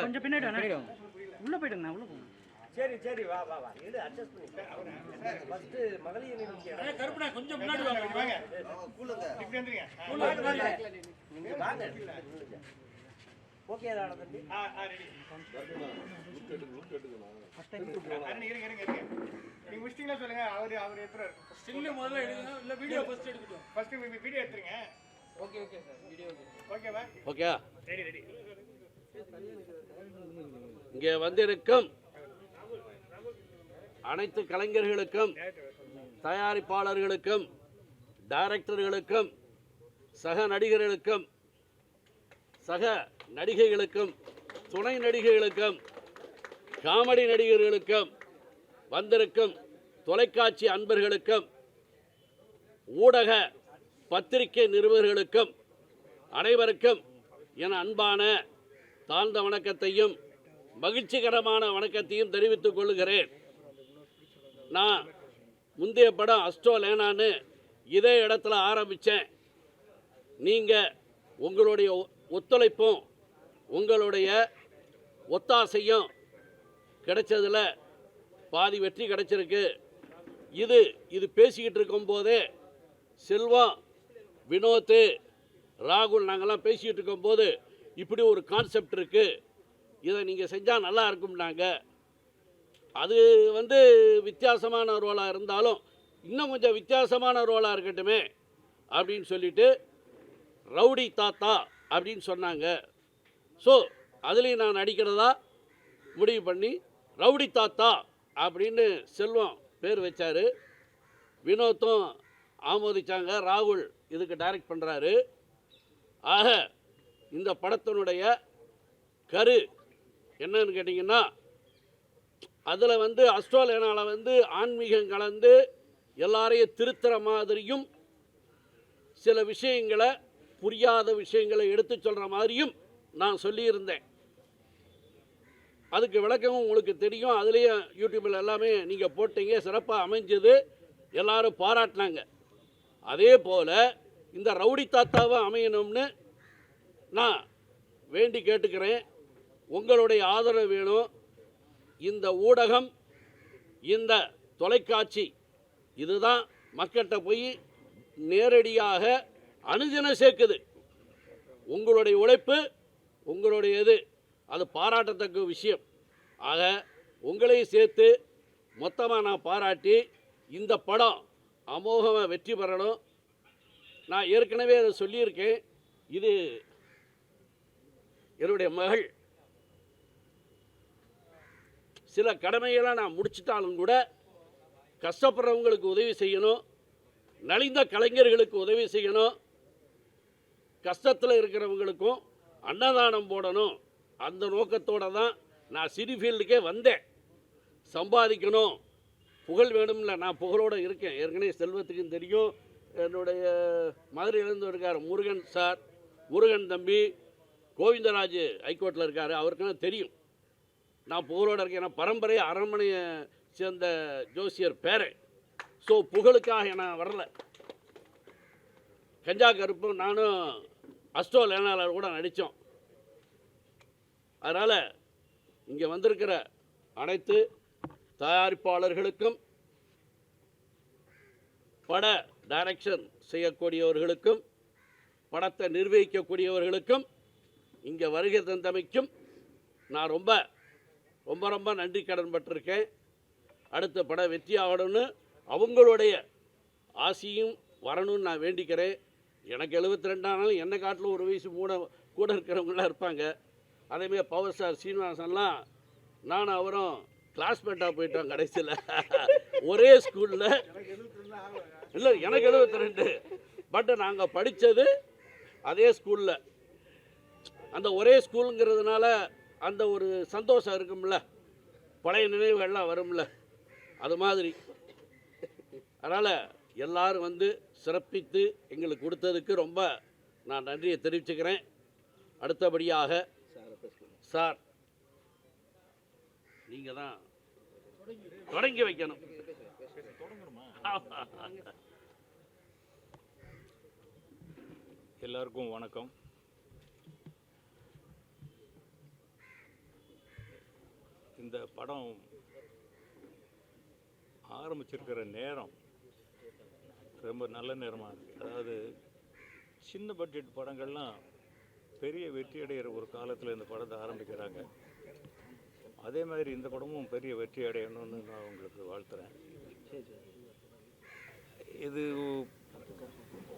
கொஞ்சம் பின்னாடி உள்ள போயிடுங்க உள்ள போங்க. சரி சரி வா வா வா எடு அட்ஜஸ்ட் பண்ணி ஃபர்ஸ்ட் மகளிர் நிகழ்ச்சி கருப்புடா கொஞ்சம் முன்னாடி வாங்க இப்படி வந்துருங்க நீங்க வாங்க ஓகே தான தம்பி ரெடி ஃபர்ஸ்ட் டைம் இருங்க நீங்க முடிச்சிட்டீங்களா சொல்லுங்க அவர் ஏத்துறாரு ஸ்டில் முதல்ல எடுங்க இல்ல வீடியோ ஃபர்ஸ்ட் எடுக்கட்டும் ஃபர்ஸ்ட் வீடியோ எடுத்துருங்க ஓகே சார் வீடியோ ஓகேவா ஓகே ரெடி இங்கே வந்திருக்கும் அனைத்து கலைஞர்களுக்கும் தயாரிப்பாளர்களுக்கும் டைரக்டர்களுக்கும் சக நடிகர்களுக்கும் சக நடிகைகளுக்கும் துணை நடிகைகளுக்கும் காமெடி நடிகர்களுக்கும் வந்திருக்கும் தொலைக்காட்சி அன்பர்களுக்கும் ஊடக பத்திரிகை நிருபர்களுக்கும் அனைவருக்கும் என் அன்பான தாழ்ந்த வணக்கத்தையும் மகிழ்ச்சிகரமான வணக்கத்தையும் தெரிவித்துக் கொள்கிறேன். நான் முந்தைய படம் அஸ்ட்ரோ லேனான்னு இதே இடத்துல ஆரம்பித்தேன். நீங்கள் உங்களுடைய ஒத்துழைப்பும் உங்களுடைய ஒத்தாசையும் கிடைச்சதில் பாதி வெற்றி கிடைச்சிருக்கு. இது பேசிக்கிட்டு இருக்கும்போதே செல்வம், வினோத், ராகுல் நாங்கள்லாம் பேசிக்கிட்டு இருக்கும்போது இப்படி ஒரு கான்செப்ட் இருக்குது, இதை நீங்கள் செஞ்சால் நல்லா இருக்கும்னாங்க. அது வித்தியாசமான ரோலாக இருந்தாலும் இன்னும் கொஞ்சம் வித்தியாசமான ரோலாக இருக்கட்டுமே அப்படின்னு சொல்லிட்டு ரவுடி தாத்தா அப்படின்னு சொன்னாங்க. ஸோ அதுலேயும் நான் நடிக்கிறதா முடிவு பண்ணி ரவுடி தாத்தா அப்படின்னு செல்வம் பேர் வச்சார். வினோத்தும் ஆமோதிச்சாங்க. ராகுல் இதுக்கு டைரக்ட் பண்ணுறாரு. ஆக இந்த படத்தினுடைய கரு என்னன்னு கேட்டிங்கன்னா, அதில் அஸ்ட்ரோலேனாவில் ஆன்மீகம் கலந்து எல்லாரையும் திருத்துற மாதிரியும் சில விஷயங்களை புரியாத விஷயங்களை எடுத்து சொல்கிற மாதிரியும் நான் சொல்லியிருந்தேன். அதுக்கு விளக்கமும் உங்களுக்கு தெரியும். அதுலேயும் யூடியூப்பில் எல்லாமே நீங்கள் போட்டீங்க, சிறப்பாக அமைஞ்சது, எல்லாரும் பாராட்டினாங்க. அதே போல் இந்த ரவுடி தாத்தாவை அமையணும்னு நான் வேண்டி கேட்டுக்கிறேன். உங்களுடைய ஆதரவு வேணும். இந்த ஊடகம், இந்த தொலைக்காட்சி இதுதான் மக்கள்கிட்ட போய் நேரடியாக அனுதினம் சேர்க்குது. உங்களுடைய உழைப்பு, உங்களுடைய அது பாராட்டத்தக்க விஷயம். ஆக உங்களையும் சேர்த்து மொத்தமாக நான் பாராட்டி இந்த படம் அமோகமாக வெற்றி பெறணும். நான் ஏற்கனவே அதை சொல்லியிருக்கேன். இது என்னுடைய மகள். சில கடமைகளை நான் முடிச்சிட்டாலும் கூட கஷ்டப்படுறவங்களுக்கு உதவி செய்யணும், நலிந்த கலைஞர்களுக்கு உதவி செய்யணும், கஷ்டத்தில் இருக்கிறவங்களுக்கும் அன்னதானம் போடணும். அந்த நோக்கத்தோடு தான் நான் சினி ஃபீல்டுக்கே வந்தேன். சம்பாதிக்கணும், புகழ் வேணும்ல. நான் புகழோடு இருக்கேன். ஏற்கனவே செல்வத்துக்கும் தெரியும். என்னுடைய மதுரையிலேருந்து இருக்கார் முருகன் சார், முருகன் தம்பி, கோவிந்தராஜ் ஹைகோர்ட்டில் இருக்கார், அவருக்குன்னு தெரியும் நான் புகழோடு இருக்கேன். நான் பரம்பரை அரண்மனையை சேர்ந்த ஜோசியர் பேரே. ஸோ புகழுக்காக நான் வரல. கஞ்சா கருப்பும் நானும் அஸ்ட்ரோ லேனாவில் கூட நடித்தோம். அதனால் இங்கே வந்திருக்கிற அனைத்து தயாரிப்பாளர்களுக்கும், பட டைரக்ஷன் செய்யக்கூடியவர்களுக்கும், படத்தை நிர்வகிக்கக்கூடியவர்களுக்கும், இங்கே வருகை தந்தமைக்கும் நான் ரொம்ப ரொம்ப ரொம்ப நன்றி கடன் பட்டிருக்கேன். அடுத்த படம் வெற்றி ஆகணும்னு அவங்களுடைய ஆசையும் வரணும்னு நான் வேண்டிக்கிறேன். எனக்கு 72 ஆனாலும் என்னை காட்டிலும் ஒரு வயசு கூட இருக்கிறவங்களாம் இருப்பாங்க. அதேமாதிரி பவர் ஸ்டார் சீனிவாசன்லாம் நானும் அவரும் கிளாஸ்மேட்டாக போயிட்டோம் கடைசியில். ஒரே ஸ்கூலில் இல்லை, எனக்கு 72. பட் நாங்கள் படித்தது அதே ஸ்கூலில். அந்த ஒரே ஸ்கூலுங்கிறதுனால அந்த ஒரு சந்தோஷம் இருக்கும்ல, பழைய நினைவுகள்லாம் வரும்ல, அது மாதிரி. அதனால் எல்லாரும் வந்து சிறப்பித்து எங்களுக்கு கொடுத்ததுக்கு ரொம்ப நான் நன்றியை தெரிவிச்சுக்கிறேன். அடுத்தபடியாக சார், நீங்கள் தான் தொடங்கி வைக்கணும். எல்லாருக்கும் வணக்கம். இந்த படம் ஆரம்பிச்சிருக்கிற நேரம் ரொம்ப நல்ல நேரமாக இருக்குது. அதாவது சின்ன பட்ஜெட் படங்கள்லாம் பெரிய வெற்றி அடைகிற ஒரு காலத்தில் இந்த படத்தை ஆரம்பிக்கிறாங்க. அதே மாதிரி இந்த படமும் பெரிய வெற்றி அடையணும்னு நான் உங்களுக்கு வாழ்த்துறேன். இது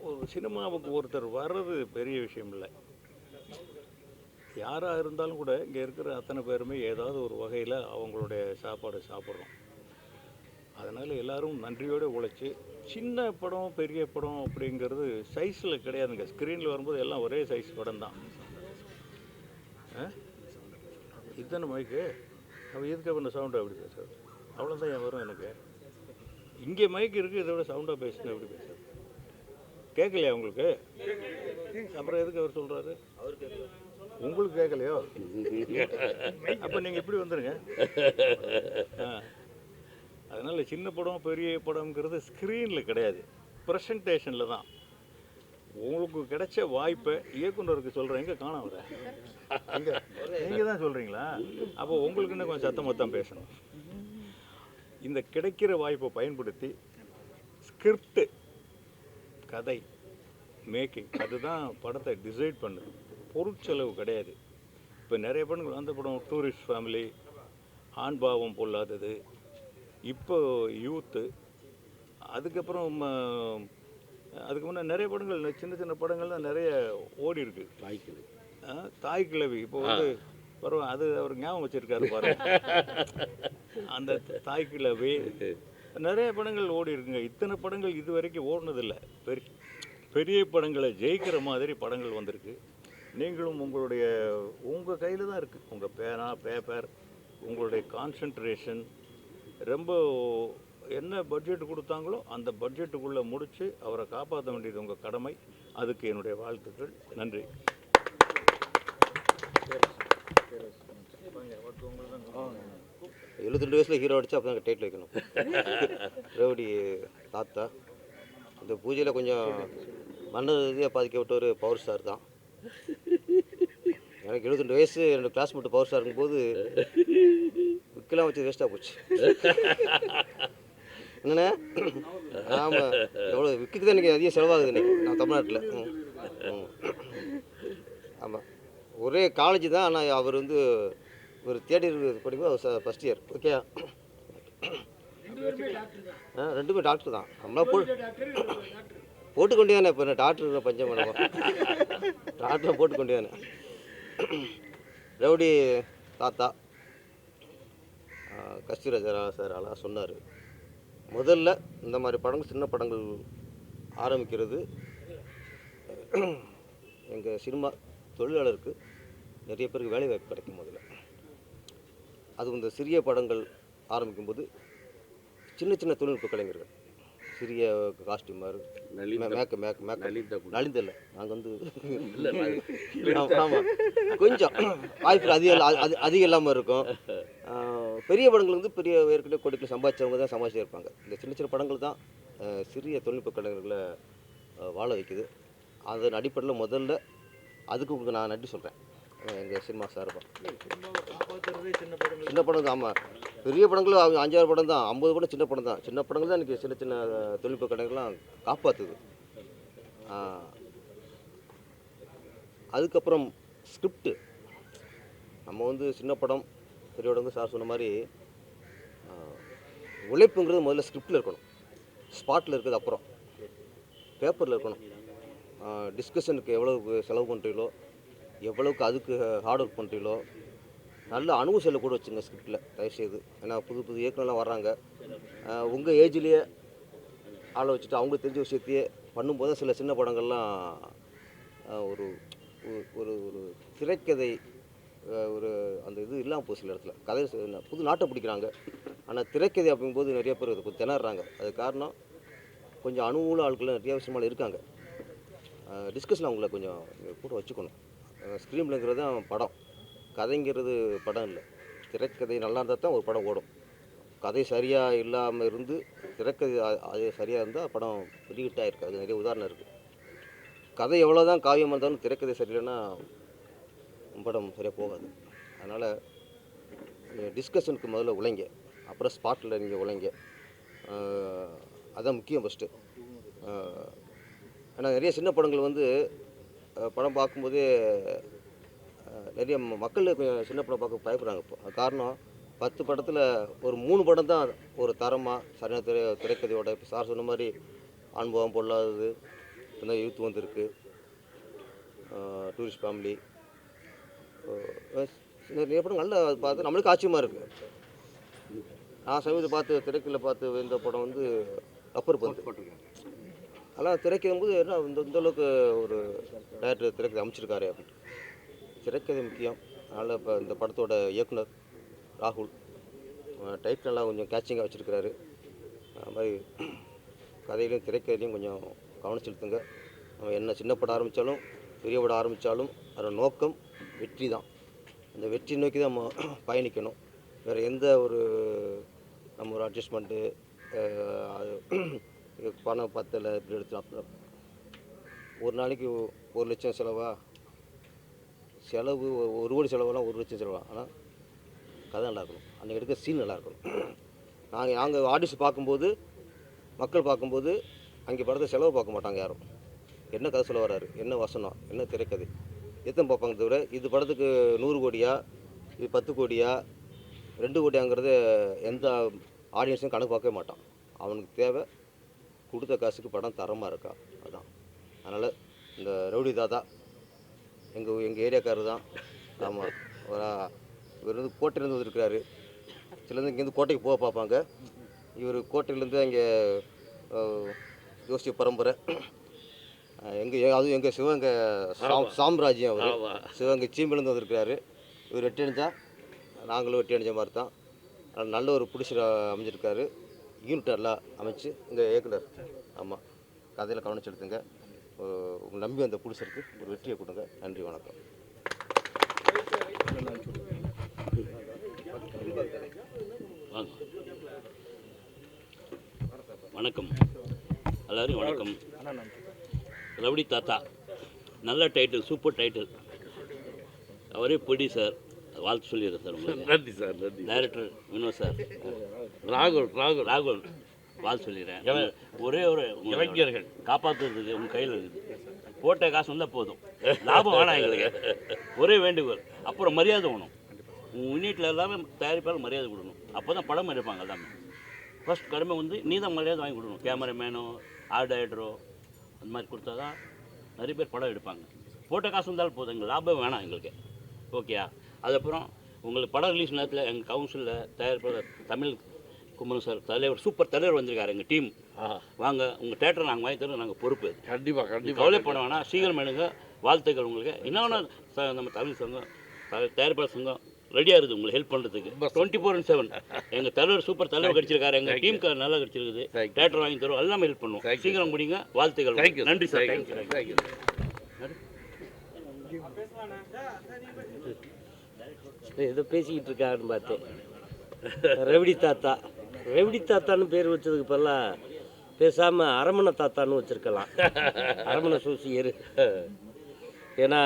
ஒரு சினிமாவுக்கு ஒருத்தர் வர்றது பெரிய விஷயம் இல்லை. யாராக இருந்தாலும் கூட இங்கே இருக்கிற அத்தனை பேருமே ஏதாவது ஒரு வகையில் அவங்களுடைய சாப்பாடு சாப்பிட்றோம். அதனால் எல்லோரும் நன்றியோடு உழைச்சி, சின்ன படம் பெரிய படம் அப்படிங்கிறது சைஸில் கிடையாதுங்க. ஸ்க்ரீனில் வரும்போது எல்லாம் ஒரே சைஸ் படம் தான். இதுதானே மைக்கு, அவன் எதுக்கு பண்ண சவுண்டு அப்படி பேசுறது? அவ்வளோதான் என் வரும் எனக்கு. இங்கே மைக் இருக்குது, இதை விட சவுண்டாக பேசுங்க எப்படி பேசுறது? கேட்கலையா உங்களுக்கு? அப்புறம் எதுக்கு அவர் சொல்கிறாரு? உங்களுக்கு கேட்கலையோ? அப்போ நீங்கள் இப்படி வந்துடுங்க. அதனால் சின்ன படம் பெரிய படம்ங்கிறது ஸ்க்ரீனில் கிடையாது, ப்ரெசன்டேஷனில் தான். உங்களுக்கு கிடைச்ச வாய்ப்பை இயக்குனருக்கு சொல்கிறேன். எங்கே காண வர எங்கே? நீங்கள் தான் சொல்கிறீங்களா? அப்போ உங்களுக்கு இன்னும் கொஞ்சம் சத்தமாக தான் பேசணும். இந்த கிடைக்கிற வாய்ப்பை பயன்படுத்தி ஸ்கிரிப்டு, கதை, மேக்கிங், அதுதான் படத்தை டிசைட் பண்ணுது. பொருட்செலவு கிடையாது. இப்போ நிறைய படங்கள் அந்த படம் டூரிஸ்ட் ஃபேமிலி, ஆண்பாவம் பொல்லாதது, இப்போ யூத்து, அதுக்கப்புறம் அதுக்கு முன்னே நிறைய படங்கள், சின்ன சின்ன படங்கள்லாம் நிறைய ஓடி இருக்கு. தாய் கிழவி இப்போ வந்து பரவாயில்ல, அது அவர் ஞாபகம் வச்சுருக்காரு பாருங்க. அந்த தாய் கிழவி நிறைய படங்கள் ஓடி இருக்குங்க. இத்தனை படங்கள் இது வரைக்கும் ஓடினதில்லை. பெரிய படங்களை ஜெயிக்கிற மாதிரி படங்கள் வந்திருக்கு. நீங்களும் உங்கள் கையில் தான் இருக்குது. உங்கள் பேனா, பேப்பர், உங்களுடைய கான்சன்ட்ரேஷன், ரொம்ப என்ன பட்ஜெட் கொடுத்தாங்களோ அந்த பட்ஜெட்டுக்குள்ளே முடித்து அவரை காப்பாற்ற வேண்டியது உங்கள் கடமை. அதுக்கு என்னுடைய வாழ்த்துக்கள். நன்றி. 72 வயசில் ஹீரோ அடிச்சு அப்போ தான் டைட்டில் வைக்கணும். ரவுடி தாத்தா இந்த பூஜையில் கொஞ்சம் மன ரீதியாக பாதிக்கப்பட்ட ஒரு பவர் ஸ்டார் தான். எனக்கு 72 வயசு, என்னோடய கிளாஸ்மேட் பவர் ஸ்டார் இருக்கும்போது விற்கலாம் வச்சு வேஸ்ட்டாக போச்சு. என்னண்ணே? ஆமாம், எவ்வளோ விற்கிக்கு தான் இன்றைக்கி அதிகம் செலவாகுது இன்றைக்கி நான் தமிழ்நாட்டில். ஆமாம், ஒரே காலேஜ் தான். ஆனால் அவர் வந்து ஒரு தேர்ட் இயர் படிக்கும்போது ஃபஸ்ட் இயர். ஓகே, ரெண்டுமே டாக்டர் தான். நம்மளா போட்டுக்கொண்டே தானே. இப்போ என்ன டாக்டர் பஞ்சம் பண்ணுவோம், டாக்டரை போட்டுக்கொண்டே தானே. ரவுடி தாத்தா கஸ்தூரிராஜா சார் அழகாக சொன்னார். முதல்ல இந்த மாதிரி படங்கள், சின்ன படங்கள் ஆரம்பிக்கிறது எங்கள் சினிமா தொழிலாளருக்கு நிறைய பேருக்கு வேலை வாய்ப்பு கிடைக்கும். முதல்ல அது இந்த சிறிய படங்கள் ஆரம்பிக்கும்போது சின்ன சின்ன தொழில்நுட்ப கலைஞர்கள், சிறிய காஸ்டியூமர், நலிந்தல்ல நாங்கள் வந்து ஆமாம் கொஞ்சம் வாய்ப்பு அதிகம் இல்லாமல் இருக்கும். பெரிய படங்கள் வந்து பெரிய ஏற்கனவே கோடிக்கு சம்பாதிச்சவங்க தான் சமாளிச்சு இருப்பாங்க. இந்த சின்ன சின்ன படங்கள் தான் சிறிய தொழில்நுட்ப கலைஞர்களை வாழ வைக்குது. அதன் அடிப்படையில் முதல்ல அதுக்கு உங்களுக்கு நான் நன்றி சொல்கிறேன். எங்கள் சினிமா சார்பாக சின்ன படம் தான். ஆமாம், பெரிய படங்கள் 5-6 படம் தான், 50 படம் சின்ன படம் தான். சின்ன படங்கள் தான் இன்றைக்கி சின்ன சின்ன தொழில்நுட்ப கலைஞர்கள்லாம் காப்பாற்றுது. அதுக்கப்புறம் ஸ்கிரிப்டு. நம்ம வந்து சின்ன படம் பெரிய படம் சார் சொன்ன மாதிரி உழைப்புங்கிறது முதல்ல ஸ்கிரிப்டில் இருக்கணும், ஸ்பாட்டில் இருக்கிறது அப்புறம் பேப்பரில் இருக்கணும். டிஸ்கஷனுக்கு எவ்வளோக்கு செலவு பண்ணுறீங்களோ, எவ்வளோக்கு அதுக்கு ஹார்ட் ஒர்க் பண்ணுறீங்களோ, நல்ல அனுபவ செலவு கூட வச்சுங்க ஸ்கிரிப்டில் தயவுசெய்து. ஏன்னா புது புது இயக்குனர்லாம் வர்றாங்க. உங்கள் ஏஜ்லேயே ஆளை வச்சுட்டு அவங்களுக்கு தெரிஞ்ச விஷயத்தையே பண்ணும்போது சில சின்ன படங்கள்லாம் ஒரு ஒரு ஒரு திரைக்கதை ஒரு அந்த இது இல்லாமல் போச்சு சில இடத்துல. கதை புது நாட்டை பிடிக்கிறாங்க, ஆனால் திரைக்கதை அப்படிங்கும்போது நிறைய பேர் கொஞ்சம் திணறாங்க. அது காரணம் கொஞ்சம் அனுகூல ஆட்கள் நிறைய விஷயமால இருக்காங்க. டிஸ்கஷன் அவங்கள கொஞ்சம் கூட வச்சுக்கணும். ஸ்க்ரீன் பிளேங்கிறது தான் படம், கதைங்கிறது படம் இல்லை. திரைக்கதை நல்லா இருந்தால் தான் ஒரு படம் ஓடும். கதை சரியாக இல்லாமல் இருந்து திரைக்கதை அது சரியாக இருந்தால் படம் பெரிய ஹிட் ஆகிருக்கு. அது நிறைய உதாரணம் இருக்குது. கதை எவ்வளோ தான் காவியமாக இருந்தாலும் திரைக்கதை சரியில்லைன்னா படம் சரியாக போகாது. அதனால் டிஸ்கஷனுக்கு முதல்ல உழைங்க, அப்புறம் ஸ்பாட்டில் நீங்கள் உழைங்க. அதுதான் முக்கியம் ஃபஸ்ட்டு. ஏன்னா நிறைய சின்ன படங்கள் வந்து படம் பார்க்கும்போதே நிறைய மக்கள் சின்ன படம் பார்க்க பயப்படுறாங்க. இப்போ அது காரணம் 10 படத்தில் ஒரு 3 படம் தான் ஒரு தரமாக சரியான திரைக்கதையோட. இப்போ சார் சொன்ன மாதிரி அனுபவம் பொல்லாதது, இப்போ யூத் வந்திருக்கு, டூரிஸ்ட் ஃபேமிலி, நிறைய படம் நல்லா பார்த்து நம்மளுக்கு ஆச்சரியமாக இருக்குது. நான் சமீபத்தில் பார்த்து திரைக்கதையில் பார்த்து இந்த படம் வந்து அப்பர் பந்து. அதெல்லாம் திரைக்கும் போது என்ன இந்தளவுக்கு ஒரு டேரக்டர் திரைக்கதை அமைச்சிருக்காரு அப்படின்ட்டு. திரைக்கதை முக்கியம். அதனால் இப்போ இந்த படத்தோட இயக்குனர் ராகுல் டைட்டிலெல்லாம் கொஞ்சம் கேட்சிங்காக வச்சுருக்கிறாரு. அது மாதிரி கதையிலையும் திரைக்கதையிலையும் கொஞ்சம் கவனம் செலுத்துங்க. நம்ம என்ன சின்ன படம் ஆரம்பித்தாலும் பெரிய படம் ஆரம்பித்தாலும் அதோட நோக்கம் வெற்றி தான். அந்த வெற்றி நோக்கி தான் நம்ம பயணிக்கணும். வேறு எந்த ஒரு நம்ம ஒரு அட்ஜஸ்ட்மெண்ட்டு பணம் பத்தலை இப்படி எடுத்து ஒரு நாளைக்கு 1 லட்சம் செலவு 1 கோடி செலவெல்லாம் 1 லட்சம் செலவா. ஆனால் கதை நல்லா இருக்கணும், அன்றைக்கி எடுக்க சீன் நல்லா இருக்கணும். நாங்கள் ஆடிஷன் பார்க்கும்போது மக்கள் பார்க்கும்போது அங்கே படத்தை செலவு பார்க்க மாட்டாங்க யாரும். என்ன கதை சொல்ல வராரு, என்ன வசனம், என்ன திரைக்கதை எத்தனை பார்ப்பாங்க. தவிர இது படத்துக்கு 100 கோடியா, இது 10 கோடியா, 2 கோடியாங்கிறது எந்த ஆடியன்ஸும் கணக்கு பார்க்கவே மாட்டான். அவனுக்கு தேவை கொடுத்த காசுக்கு படம் தரமாக இருக்கா, அதுதான். அதனால் இந்த ரவுடி தாத்தா எங்கள் ஏரியாக்காரர் தான். ஆமாம், இவர் வந்து கோட்டையிலேருந்து வந்துருக்கிறாரு. சிலருந்து இங்கேருந்து கோட்டைக்கு போக பார்ப்பாங்க. இவர் கோட்டையிலேருந்து அங்கே யோசிச்ச பரம்பரை அதுவும் எங்கள் சிவகங்கை சாம்ராஜ்யம். அவர் சிவகங்கை சீம்பிலேருந்து வந்திருக்கிறாரு. இவர் வெட்டி அணிஞ்சா நாங்களும் வெட்டி அணிஞ்ச மாதிரி தான். நல்ல ஒரு பிடிச்ச அமைஞ்சிருக்காரு. யூனிட் எல்லாம் அமைச்சு எங்கள் இயக்குனர். ஆமாம், கதையில் கவனம் செலுத்துங்க. உங்களை நம்பி அந்த பிடிச்சிருக்கு, ஒரு வெற்றியை கொடுங்க. நன்றி, வணக்கம். வணக்கம் எல்லாரும் வணக்கம். ரவுடி தாத்தா நல்ல டைட்டில், சூப்பர் டைட்டில். அவரே ப்ரொடியூசர், வாழ்த்து சொல்லிடுறேன் சார் உங்களுக்கு. நன்றி சார், நன்றி. டைரக்டர் வினோத் சார், ராகுல் வாழ்த்து சொல்லிடுறேன். ஒரே ஒரு இளைஞர்கள் காப்பாற்றுறதுக்கு உங்கள் கையில் இருக்குது. போட்ட காசு வந்தால் போதும், லாபம் வேணாம் எங்களுக்கு. ஒரே வேண்டுகோள், அப்புறம் மரியாதை வேணும். உங்கள் யூனிட்டில் எல்லாமே தயாரிப்பால் மரியாதை கொடுக்கணும். அப்போ தான் படம் எடுப்பாங்க எல்லாமே. ஃபஸ்ட் கடமை வந்து நீ தான் மரியாதை வாங்கி கொடுக்கணும். கேமராமேனோ ஆர்ட் டைரக்டரோ அந்த மாதிரி கொடுத்தா தான் நிறைய பேர் படம் எடுப்பாங்க. போட்ட காசு வந்தாலும் போதும், எங்களுக்கு லாபம் வேணாம் எங்களுக்கு. ஓகேயா? அதுக்கப்புறம் உங்களுக்கு படம் ரிலீஸ் நேரத்தில் எங்கள் கவுன்சிலில் தயாரிப்பாளர் தமிழ் குமரன் சார் தலைவர், சூப்பர் தலைவர் வந்திருக்காரு. எங்கள் டீம் வாங்க, உங்கள் தேட்டரை நாங்கள் வாங்கி தரோம், நாங்கள் பொறுப்பு. கண்டிப்பாக கவலை பண்ண வேணாம், சீக்கிரம் வேணுங்க. வாழ்த்துக்கள் உங்களுக்கு. இன்னொன்று நம்ம தமிழ் சங்கம், தயாரிப்பாளர் சங்கம் ரெடியாக இருக்குது உங்களுக்கு ஹெல்ப் பண்ணுறதுக்கு. 24/7 எங்கள் தலைவர் சூப்பர் தலைவர் கிடச்சிருக்காரு. எங்கள் டீமுக்கு நல்லா கிடச்சிருக்குது. தேட்டர் வாங்கி தரோம், எல்லாமே ஹெல்ப் பண்ணுவோம். சீக்கிரம் முடிங்க. வாழ்த்துக்கள். நன்றி சார். தேங்க்யூ. ஏதோ பேசிக்கிட்டு இருக்காருன்னு பார்த்தேன். ரெவடி தாத்தான்னு பேர் வச்சதுக்கு இப்போல்லாம் பேசாமல் அரமணை தாத்தான்னு வச்சுருக்கலாம். அரமணை சோசியர். ஏன்னா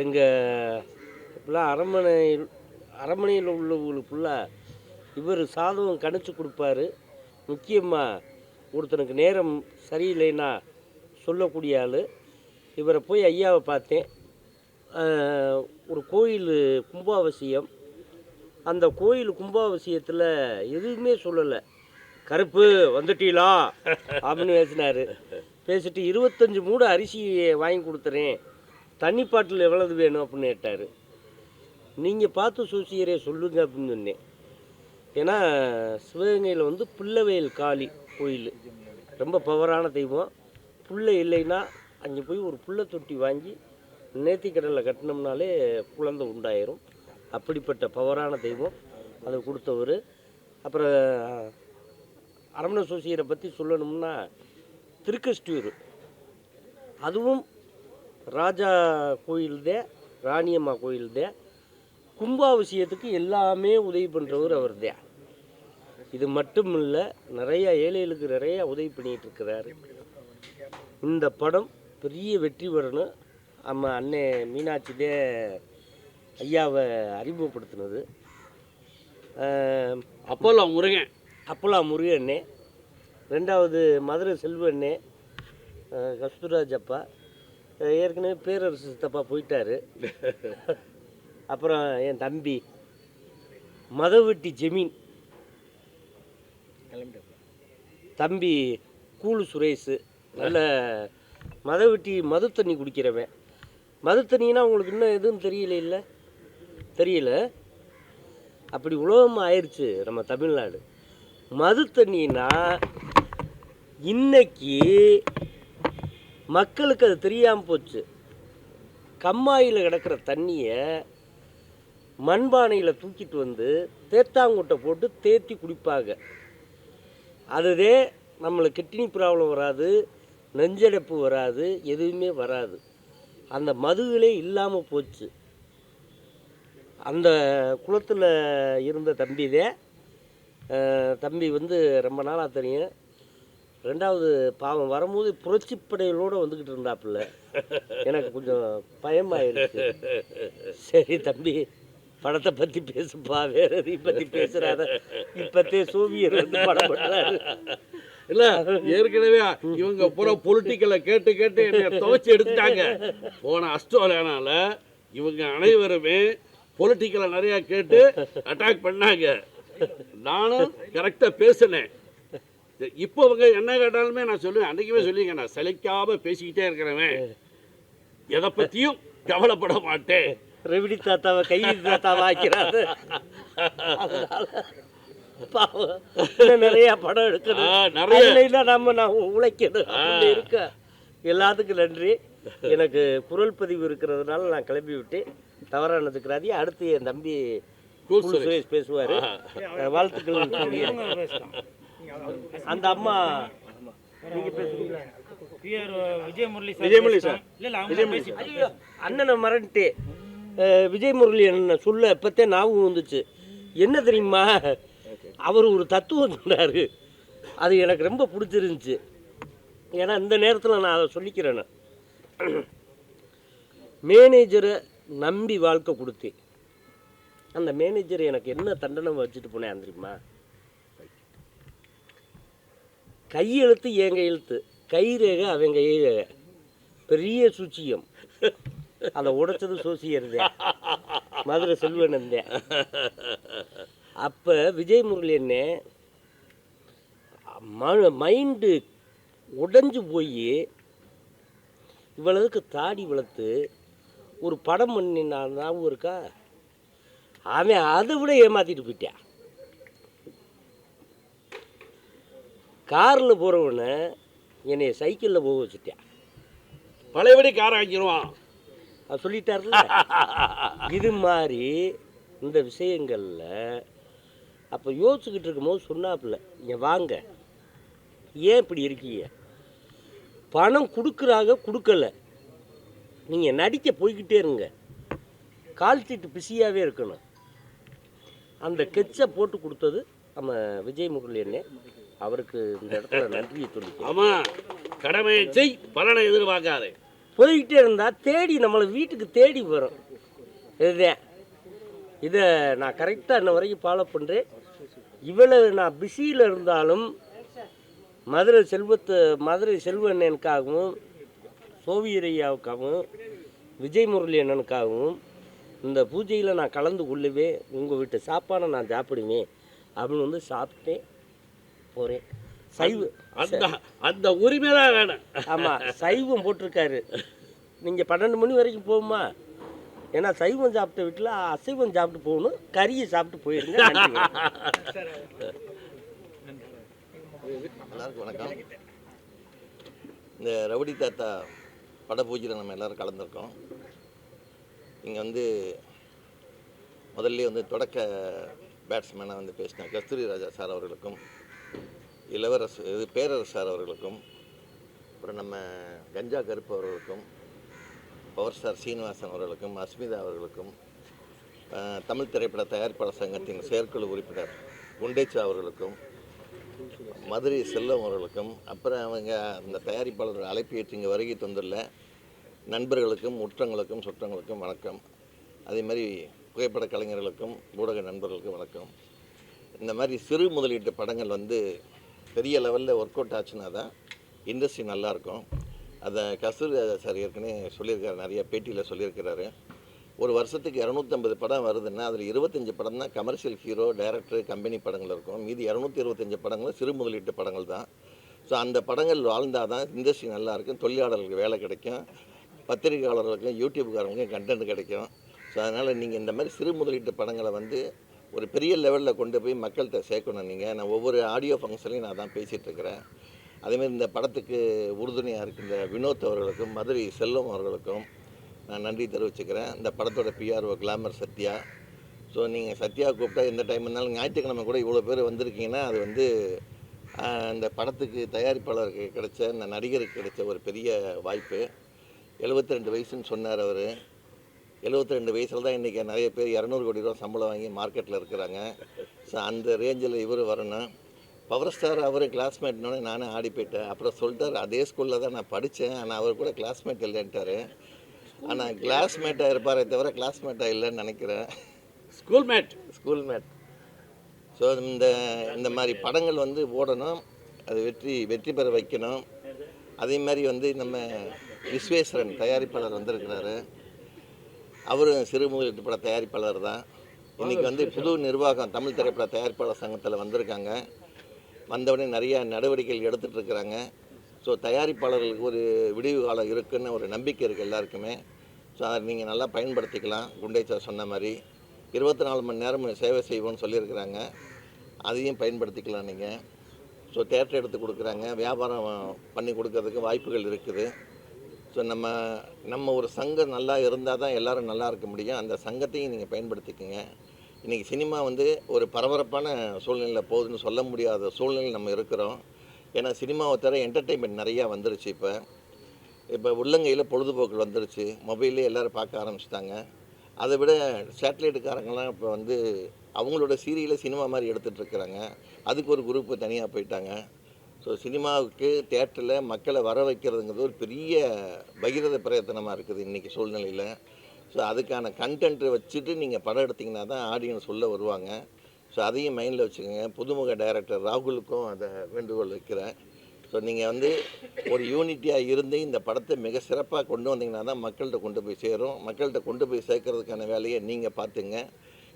எங்கள் இப்போலாம் அரமனையில் உள்ளவங்களுக்கு ஃபுல்லாக இவர் சாதகம் கணிச்சு கொடுப்பாரு. முக்கியமாக ஒருத்தனுக்கு நேரம் சரியில்லைன்னா சொல்லக்கூடிய ஆள். இவரை போய் ஐயாவை பார்த்தேன். ஒரு கோயில் கும்பாபிஷேகம். அந்த கோயில் கும்பாபிஷேகத்தில் எதுவுமே சொல்லலை. கருப்பு வந்துட்டீங்களா அப்படின்னு பேசினார். பேசிட்டு 25 மூடை அரிசி வாங்கி கொடுத்துறேன், தண்ணி பாட்டில் எவ்வளவு வேணும் அப்படின்னு கேட்டார். நீங்கள் பார்த்து சூசியரே சொல்லுங்க அப்படின்னு சொன்னேன். ஏன்னா சிவகங்கையில் வந்து பிள்ளைவேல் காளி கோயில் ரொம்ப பவரான தெய்வம். புள்ளை இல்லைன்னா அங்கே போய் ஒரு புள்ளை தொட்டி வாங்கி நேர்த்திக்கடனில் கட்டினோம்னாலே குழந்தை உண்டாயிரும். அப்படிப்பட்ட பவரான தெய்வம் அதை கொடுத்தவர். அப்புறம் அரமண சோசியரை பற்றி சொல்லணும்னா திருக்கஷ்டியூர், அதுவும் ராஜா கோயில்தான், ராணியம்மா கோயில்தான். கும்பாபிஷேகத்துக்கு எல்லாமே உதவி பண்ணுறவர் அவர் தான். இது மட்டும் இல்லை, நிறையா ஏழைகளுக்கு நிறையா உதவி பண்ணிகிட்டு இருக்கிறாரு. இந்த படம் பெரிய வெற்றி பெறணும். நம்ம அண்ணே மீனாட்சிதே ஐயாவை அறிமுகப்படுத்தினது. அப்போல்லாம் முருகண்ணே, ரெண்டாவது மதுரை செல்வண்ணே, கஸ்தூராஜ் அப்பா, ஏற்கனவே பேரரசு சித்தப்பா போயிட்டாரு. அப்புறம் என் தம்பி மதவெட்டி ஜெமீன், தம்பி கூலு சுரேஷு, நல்ல மதவெட்டி மது தண்ணி குடிக்கிறவன். மது தண்ணின்னா உங்களுக்கு இன்னும் எதுவும் தெரியல. அப்படி உலகமாக ஆயிடுச்சு நம்ம தமிழ்நாடு. மது தண்ணின்னா இன்னைக்கு மக்களுக்கு அது தெரியாமல் போச்சு. கம்மாயில் கிடக்கிற தண்ணியை மண்பானையில் தூக்கிட்டு வந்து தேத்தாங்கொட்டை போட்டு தேத்தி குடிப்பாங்க. அதுவே நம்மளுக்கு கிட்னி ப்ராப்ளம் வராது, நெஞ்சடைப்பு வராது, எதுவுமே வராது. அந்த மதுகளே இல்லாமல் போச்சு. அந்த குளத்தில் இருந்த தம்பி வந்து ரொம்ப நாளாக தெரியும். ரெண்டாவது பாவம் வரும்போது புரட்சிப்படைகளோடு வந்துக்கிட்டு இருந்தாப்புல. எனக்கு கொஞ்சம் பயமாயிருச்சு. சரி தம்பி, படத்தை பற்றி பேசுப்பா, வேற எதையும் பற்றி பேசுகிறாத. இப்போத்தே சோவியர் வந்து படம் பண்ணுறாரு. இல்ல, ஏற்கனவே இவங்க பூரா பொலிட்டிக்கலை கேட்டு என்னை துவைச்சி எடுத்துட்டாங்க. போன ஆஸ்திரேலியானால இவங்க அனைவருமே பொலிட்டிக்கலை நிறையா கேட்டு அட்டாக் பண்ணாங்க. நானும் கரெக்டாக பேசினேன். இப்போ அவங்க என்ன கேட்டாலுமே நான் சொல்லுவேன், அன்றைக்குமே சொல்லிங்க, நான் சலிக்காமல் பேசிக்கிட்டே இருக்கிறவன், எதை பற்றியும் கவலைப்பட மாட்டேன். ரெவிடி தாத்தாவை கையில் தாத்தாவை ஆக்கிறாரு. நிறைய படம் எடுக்கணும், நிறைய நான் உழைக்கணும் இருக்க. எல்லாத்துக்கும் நன்றி. எனக்கு குரல் பதிவு இருக்கிறதுனால நான் கிளம்பி விட்டு தவறானதுக்குறாதி. அடுத்து என் தம்பி சுரேஷ் பேசுவார். வாழ்த்துக்கள். அந்த அம்மா நீங்க பேசுறீங்களா? விஜயமுரளி சார், அண்ணனை மறந்துட்டு விஜயமுரளி அண்ணன் சொல்ல இப்பத்தே ஞாபகம் வந்துச்சு. என்ன தெரியுமா, அவர் ஒரு தத்துவம் சொன்னார், அது எனக்கு ரொம்ப பிடிச்சிருந்துச்சு. ஏன்னா இந்த நேரத்தில் நான் அதை சொல்லிக்கிறேன்னு. மேனேஜரை நம்பி வாழ்க்கை கொடுத்தேன். அந்த மேனேஜர் எனக்கு என்ன தண்டனை வச்சுட்டு போனேன் தெரியுமா? கையெழுத்து என் கையெழுத்து, கைரேகை அவன் கைரேகை, பெரிய சூச்சியம். அதை உடைச்சது சோசியர்தேன், மதுரை செல்வனந்தேன். அப்போ விஜயமுரளி என்ன மைண்டு உடைஞ்சு போய் இவ்வளவுக்கு தாடி வளர்த்து ஒரு படம் பண்ணினான். ஞாபகம் இருக்கா? அவன் அதை விட ஏமாத்திட்டு போயிட்டான். காரில் போகிறவனை என்னை சைக்கிளில் போக வச்சுட்டான். பழையபடி கார் ஆக்கிடுவான், அது சொல்லிட்டார்ல. இது மாதிரி இந்த விஷயங்களில் அப்போ யோசிச்சுக்கிட்டு இருக்கும்போது சொன்னாப்புல, இங்கே வாங்க, ஏன் இப்படி இருக்கீங்க? பணம் கொடுக்குறாங்க, கொடுக்கல, நீங்கள் நடிக்க போய்கிட்டே இருங்க, கால் சீட்டு பிஸியாகவே இருக்கணும். அந்த கெச்சை போட்டு கொடுத்தது நம்ம விஜயமுரளி அண்ணே. அவருக்கு இந்த இடத்துல நன்றியை சொல்லி. ஆமாம், கடமையை செய், பலனை எதிர்பார்க்காதே. போய்கிட்டே இருந்தால் தேடி நம்மளை வீட்டுக்கு தேடி வரும். இதுதான், இதை நான் கரெக்டாக இன்ன வரைக்கும் ஃபாலோ பண்ணுறேன். இவ்வளவு நான் பிஸியில் இருந்தாலும் மதுரை செல்வண்ணனுக்காகவும் சோவியர் ஐயாவுக்காகவும் விஜயமுரளி அண்ணனுக்காகவும் இந்த பூஜையில் நான் கலந்து கொள்ளுவேன். உங்கள் வீட்டு சாப்பாடை நான் சாப்பிடுவேன் அப்படின்னு வந்து சாப்பிட்டேன் போகிறேன். அந்த உரிமை தான் வேணும். ஆமாம், சைவம் போட்டிருக்காரு. நீங்கள் 12 மணி வரைக்கும் போகுமா? ஏன்னா சைவம் சாப்பிட்ட வீட்டில் அசைவம் சாப்பிட்டு போகணும், கறியை சாப்பிட்டு போயிருங்க. எல்லாருக்கும் வணக்கம். இந்த ரவுடி தாத்தா பட பூஜையில் நம்ம எல்லோரும் கலந்துருக்கோம். இங்கே வந்து முதல்ல வந்து தொடக்க பேட்ஸ்மேனாக வந்து பேசின கஸ்தூரி ராஜா சார் அவர்களுக்கும் பேரரசு சார் அவர்களுக்கும் அப்புறம் நம்ம கஞ்சா கருப்பு அவர்களுக்கும் பவர் ஸ்டார் சீனிவாசன் அவர்களுக்கும் அஸ்மிதா அவர்களுக்கும் தமிழ் திரைப்பட தயாரிப்பாளர் சங்கத்தின் செயற்குழு உறுப்பினர் குண்டேச்சா அவர்களுக்கும் மதுரை செல்வம் அவர்களுக்கும் அப்புறம் அவங்க அந்த தயாரிப்பாளர் அழைப்பு ஏற்று இங்கே வருகை தந்துள்ள நண்பர்களுக்கும் உற்றங்களுக்கும் சுற்றங்களுக்கும் வணக்கம். அதே மாதிரி புகைப்பட கலைஞர்களுக்கும் ஊடக நண்பர்களுக்கும் வணக்கம். இந்த மாதிரி சிறு முதலீட்டு படங்கள் வந்து பெரிய லெவலில் ஒர்க் அவுட் ஆச்சுன்னா தான் இண்டஸ்ட்ரி நல்லாயிருக்கும். அதை கஸ்தூரி ராஜா சார் ஏற்கனவே சொல்லியிருக்காரு, நிறைய பேட்டியில் சொல்லியிருக்கிறாரு. ஒரு வருஷத்துக்கு 250 படம் வருதுன்னா அதில் 25 படம் தான் கமர்ஷியல் ஹீரோ, டைரக்டர், கம்பெனி படங்கள் இருக்கும். மீதி 225 படங்கள் சிறு முதலீட்டு படங்கள் தான். ஸோ அந்த படங்கள் வாழ்ந்தால் தான் இண்டஸ்ட்ரி நல்லாயிருக்கும், தொழிலாளர்களுக்கு வேலை கிடைக்கும், பத்திரிகையாளர்களுக்கும் யூடியூப்காரங்களுக்கும் கண்டென்ட் கிடைக்கும். ஸோ அதனால் நீங்கள் இந்த மாதிரி சிறு முதலீட்டு படங்களை வந்து ஒரு பெரிய லெவலில் கொண்டு போய் மக்கள்கிட்ட சேர்க்கணும். நான் ஒவ்வொரு ஆடியோ ஃபங்க்ஷன்லையும் நான் தான் பேசிகிட்ருக்கிறேன். அதேமாதிரி இந்த படத்துக்கு உறுதுணையாக இருக்கின்ற வினோத் அவர்களுக்கும் மதுரை செல்வம் அவர்களுக்கும் நான் நன்றி தெரிவிச்சுக்கிறேன். இந்த படத்தோட பிஆர்ஓ கிளாமர் சத்யா. ஸோ நீங்கள் சத்யா கூப்பிட்டா எந்த டைம் இருந்தாலும், ஞாயிற்றுக்கிழமை கூட இவ்வளோ பேர் வந்திருக்கீங்கன்னா அது வந்து அந்த படத்துக்கு தயாரிப்பாளருக்கு கிடைச்ச, இந்த நடிகருக்கு கிடைச்ச ஒரு பெரிய வாய்ப்பு. 72 வயசுன்னு சொன்னார் அவர். 72 வயசில் தான் இன்றைக்கி நிறைய பேர் 200 கோடி ரூபா சம்பளம் வாங்கி மார்க்கெட்டில் இருக்கிறாங்க. ஸோ அந்த ரேஞ்சில் இவர் வரணும். பவர் ஸ்டார் அவர் கிளாஸ்மேட்னோடனே நானே ஆடி போயிட்டேன். அப்புறம் சொல்லிட்டார், அதே ஸ்கூலில் தான் நான் படித்தேன், ஆனால் அவர் கூட கிளாஸ்மேட் இல்லைன்ட்டார். ஆனால் கிளாஸ்மேட்டாக இருப்பாரே தவிர கிளாஸ்மேட்டாக இல்லைன்னு நினைக்கிறேன். ஸ்கூல்மேட். ஸோ இந்த மாதிரி படங்கள் வந்து ஓடணும், அது வெற்றி பெற வைக்கணும். அதே மாதிரி வந்து நம்ம விஸ்வேஸ்வரன் தயாரிப்பாளர் வந்திருக்கிறாரு. அவரும் சிறு முதலீட்டு பட தயாரிப்பாளர் தான். இன்றைக்கி வந்து புது நிர்வாகம் தமிழ் திரைப்பட தயாரிப்பாளர் சங்கத்தில் வந்திருக்காங்க. வந்தவுடனே நிறையா நடவடிக்கைகள் எடுத்துகிட்ருக்குறாங்க. ஸோ தயாரிப்பாளர்களுக்கு ஒரு விடிவு காலம் இருக்குதுன்னு ஒரு நம்பிக்கை இருக்குது எல்லாருக்குமே. ஸோ அதை நீங்கள் நல்லா பயன்படுத்திக்கலாம். குண்டேச்சா சொன்ன மாதிரி 24 மணி நேரம் சேவை செய்வோம்னு சொல்லியிருக்கிறாங்க. அதையும் பயன்படுத்திக்கலாம் நீங்கள். ஸோ தேட்டர் எடுத்து கொடுக்குறாங்க, வியாபாரம் பண்ணி கொடுக்கறதுக்கு வாய்ப்புகள் இருக்குது. ஸோ நம்ம ஒரு சங்கம் நல்லா இருந்தால் தான் எல்லோரும் நல்லா இருக்க முடியும். அந்த சங்கத்தையும் நீங்கள் பயன்படுத்திக்கோங்க. இன்றைக்கி சினிமா வந்து ஒரு பரபரப்பான சூழ்நிலையில் போகுதுன்னு சொல்ல முடியாத சூழ்நிலையில் நம்ம இருக்கிறோம். ஏன்னா சினிமாவை தவிர என்டர்டெயின்மெண்ட் நிறையா வந்துருச்சு. இப்போ உள்ளங்கையில் பொழுதுபோக்குகள் வந்துருச்சு, மொபைல்லே எல்லோரும் பார்க்க ஆரம்பிச்சிட்டாங்க. அதை விட சேட்டலைட்டுக்காரங்களாம் இப்போ வந்து அவங்களோட சீரியலை சினிமா மாதிரி எடுத்துகிட்ருக்குறாங்க. அதுக்கு ஒரு குரூப்பு தனியாக போயிட்டாங்க. ஸோ சினிமாவுக்கு தேட்டரில் மக்களை வர வைக்கிறதுங்கிறது ஒரு பெரிய பகிரத பிரயத்தனமாக இருக்குது இன்றைக்கி சூழ்நிலையில். ஸோ அதுக்கான கண்டென்ட்டை வச்சுட்டு நீங்கள் படம் எடுத்திங்கன்னா தான் ஆடியன்ஸ் சொல்ல வருவாங்க. ஸோ அதையும் மைண்டில் வச்சுக்கோங்க. புதுமுக டைரக்டர் ராகுலுக்கும் அதை வேண்டுகோள் வைக்கிறேன். ஸோ நீங்கள் வந்து ஒரு யூனிட்டியாக இருந்து இந்த படத்தை மிக சிறப்பாக கொண்டு வந்தீங்கன்னா தான் மக்கள்கிட்ட கொண்டு போய் சேரும். மக்கள்கிட்ட கொண்டு போய் சேர்க்கறதுக்கான வேலையை நீங்கள் பார்த்துங்க.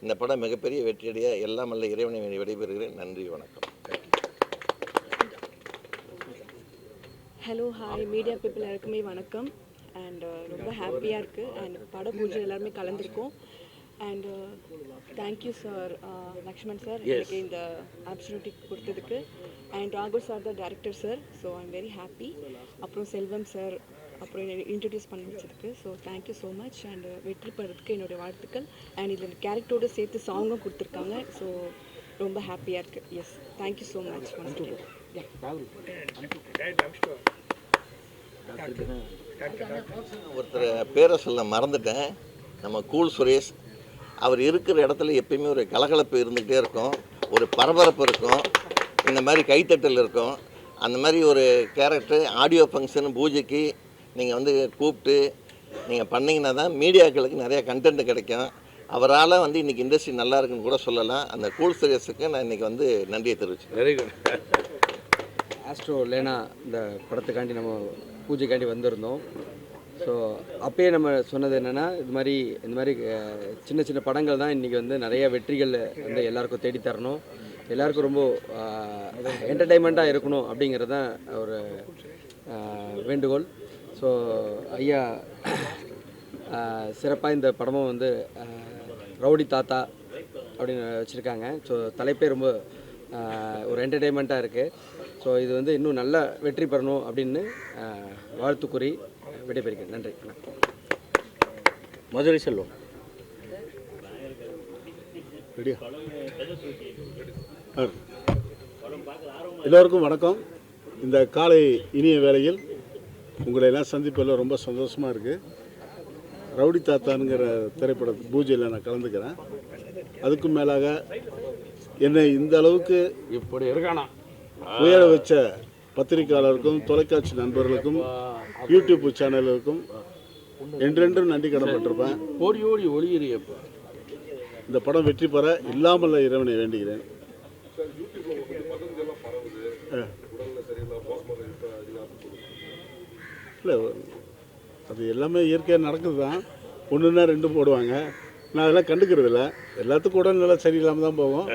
இந்த படம் மிகப்பெரிய வெற்றியடைய எல்லாம் வல்ல இறைவனை விடைபெறுகிறேன். நன்றி, வணக்கம். ஹலோ, ஹாய் மீடியா பீப்புள் எல்லாருக்குமே வணக்கம். அண்ட் ரொம்ப ஹாப்பியாக இருக்குது. அண்ட் பட பூஜை எல்லாருமே கலந்துருக்கோம். And thank you sir, Lakshman sir, எனக்கு இந்த ஆப்பர்ச்சுனிட்டி கொடுத்ததுக்கு. அண்ட் ராகுல் சார் தான் director sir. So I am very happy. அப்புறம் செல்வம் சார் அப்புறம் என்னை இன்ட்ரடியூஸ் பண்ணி வச்சதுக்கு so thank you so much. And வெற்றி பெறதுக்கு என்னுடைய வாழ்த்துக்கள். அண்ட் இதில் கேரக்டரோடு சேர்த்து சாங்கும் கொடுத்துருக்காங்க. ஸோ ரொம்ப ஹாப்பியாக இருக்குது. Yes, thank you so much. ஒருத்தர் பேரை சொல்ல மறந்துட்டேன். நம்ம கூல் சுரேஷ். அவர் இருக்கிற இடத்துல எப்பயுமே ஒரு கலகலப்பு இருந்துகிட்டே இருக்கும், ஒரு பரபரப்பு இருக்கும், இந்த மாதிரி கைத்தட்டல் இருக்கும். அந்த மாதிரி ஒரு கேரக்டர் ஆடியோ ஃபங்க்ஷன் பூஜைக்கு நீங்கள் வந்து கூப்பிட்டு நீங்கள் பண்ணிங்கன்னா தான் மீடியாக்களுக்கு நிறையா கண்டென்ட் கிடைக்கும். அவரால் வந்து இன்றைக்கி இண்டஸ்ட்ரி நல்லா இருக்குன்னு கூட சொல்லலாம். அந்த கூல் சுரேஷுக்கு நான் இன்றைக்கி வந்து நன்றியை தெரிவிச்சேன். Very good. ஆஸ்ட்ரோ லேனா இந்த படத்துக்காண்டி நம்ம பூஜைக்காண்டி வந்திருந்தோம். ஸோ அப்பயே நம்ம சொன்னது என்னென்னா, இந்த மாதிரி சின்ன சின்ன படங்கள் தான் இன்றைக்கி வந்து நிறைய வெற்றிகள் வந்து எல்லாருக்கும் தேடித்தரணும், எல்லாருக்கும் ரொம்ப என்டர்டெயின்மெண்ட்டாக இருக்கணும் அப்படிங்கிறது தான் ஒரு வேண்டுகோள். ஸோ ஐயா சிறப்பாக இந்த படமும் வந்து ரவுடி தாத்தா அப்படின்னு வச்சுருக்காங்க. ஸோ தலைப்பே ரொம்ப ஒரு என்டர்டெயின்மெண்ட்டாக இருக்குது. ஸோ இது வந்து இன்னும் நல்லா வெற்றி பெறணும் அப்படின்னு வாழ்த்து கூறி விடைபெறுகிறேன். நன்றி. மதுரை செல்வம். எல்லோருக்கும் வணக்கம். இந்த காலை இனிய வேளையில் உங்களை எல்லாம் சந்திப்பதில் ரொம்ப சந்தோஷமாக இருக்குது. ரவுடி தாத்தானுங்கிற திரைப்பட பூஜையில் நான் கலந்துக்கிறேன். அதுக்கும் மேலாக என்னை இந்த அளவுக்கு இப்படி இருக்கானா உயர வச்ச பத்திரிகையாளருக்கும் தொலைக்காட்சி நண்பர்களுக்கும் யூடியூப் சேனலுக்கும் என்றென்றும் நன்றி கடன்பட்டிருப்பேன். ஓடி ஓடி ஒளியிறியப்பா. இந்த படம் வெற்றி பெற இல்லாமல் இறைவனை வேண்டுகிறேன். இல்லை, அது எல்லாமே இயற்கையாக நடக்குது தான். ஒன்றுன்னா 2 போடுவாங்க. நான் அதெல்லாம் கண்டுக்கிறது இல்லை. எல்லாத்துக்கும் உடல்நிலை சரியில்லாமல் தான் போவோம்.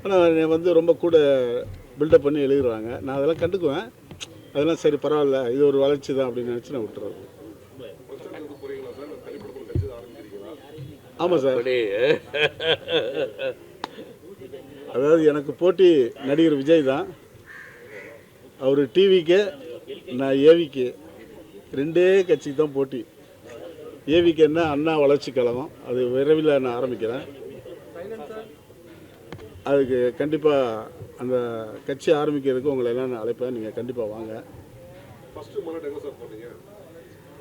ஆனால் ரொம்ப கூட பில்டப் பண்ணி எழுதிடுவாங்க. நான் அதெல்லாம் கண்டுக்குவேன். அதெல்லாம் சரி பரவாயில்ல, இது ஒரு வளர்ச்சி தான் அப்படின்னு நினச்சி நான் விட்டுறது. ஆமாம் சார். அதாவது எனக்கு போட்டி நடிகர் விஜய் தான். அவர் டிவிக்கு, நான் ஏவிக்கு, 2 கட்சிக்கு தான் போட்டி. ஏவிக்குன்னா அண்ணா வளர்ச்சி கழகம், அது விரைவில் நான் ஆரம்பிக்கிறேன். அதுக்கு கண்டிப்பாக அந்த கட்சி ஆரம்பிக்கிறதுக்கு உங்களை எல்லாம் நான் அழைப்பேன். நீங்கள் கண்டிப்பாக வாங்க.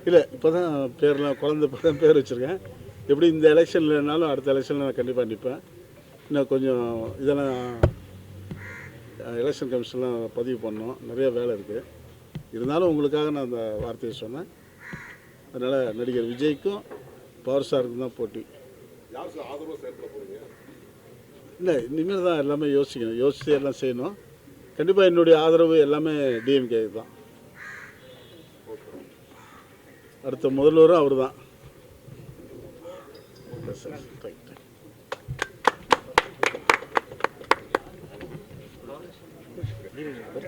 இல்லை, இப்போ தான் பேர்லாம் குழந்தை இப்போ தான் பேர் வச்சுருக்கேன். எப்படி இந்த எலெக்ஷன் இல்லைனாலும் அடுத்த எலெக்ஷனில் நான் கண்டிப்பாக நிற்பேன். இன்னும் கொஞ்சம் இதெல்லாம் எலெக்ஷன் கமிஷன்லாம் பதிவு பண்ணோம். நிறைய வேலை இருக்குது. இருந்தாலும் உங்களுக்காக நான் அந்த வார்த்தையை சொன்னேன். அதனால் நடிகர் விஜய்க்கும் பவர் ஸ்டாருக்கும் தான் போட்டி. இல்லை, இனிமேல் தான் எல்லாமே யோசிக்கணும். யோசித்து எல்லாம் செய்யணும். கண்டிப்பாக என்னுடைய ஆதரவு எல்லாமே டிஎம்கே தான். அடுத்த முதல்வரும் அவர் தான்.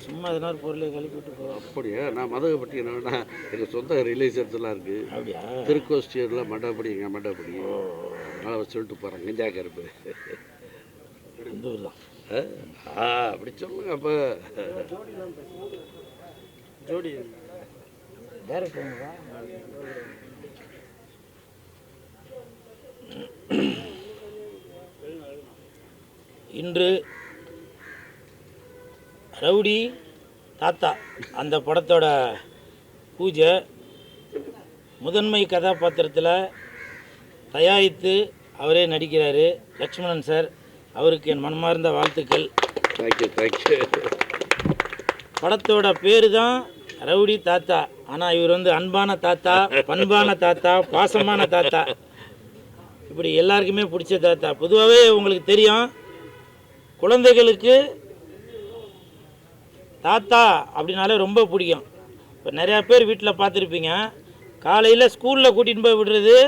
சும்மா எதனா ஒரு பொருளை கழிப்பிட்டு போகிறோம். அப்படியா? நான் மதகப்பட்டி என்னன்னா எங்கள் சொந்த ரிலேஷன்ஸ் எல்லாம் இருக்குது. அப்படியா? திருக்கோஷ்டியெல்லாம் மண்டபப்படி, எங்கள் மண்டபப்படி. அதனால் சொல்லிட்டு போகிறேன். கஞ்சா கருப்பு இந்த ஊர் தான். அப்படி சொல்லுங்க. அப்போ ஜோடி டேரக்டருங்களா? இன்று ரவுடி தாத்தா அந்த படத்தோட பூஜை முதன்மை கதாபாத்திரத்தில் தயாரித்து அவரே நடிக்கிறாரு லக்ஷ்மணன் சார். அவருக்கு என் மனமார்ந்த வாழ்த்துக்கள். Thank you thank you. படத்தோட பேர் தான் ரவுடி தாத்தா. ஆனால் இவர் அன்பான தாத்தா, பண்பான தாத்தா, பாசமான தாத்தா, இப்படி எல்லாருக்குமே பிடிச்ச தாத்தா. பொதுவாகவே உங்களுக்கு தெரியும், குழந்தைகளுக்கு தாத்தா அப்படின்னாலே ரொம்ப பிடிக்கும். இப்போ நிறையா பேர் வீட்டில் பார்த்துருப்பீங்க, காலையில் ஸ்கூலில் கூட்டிகிட்டு போய் விடுறது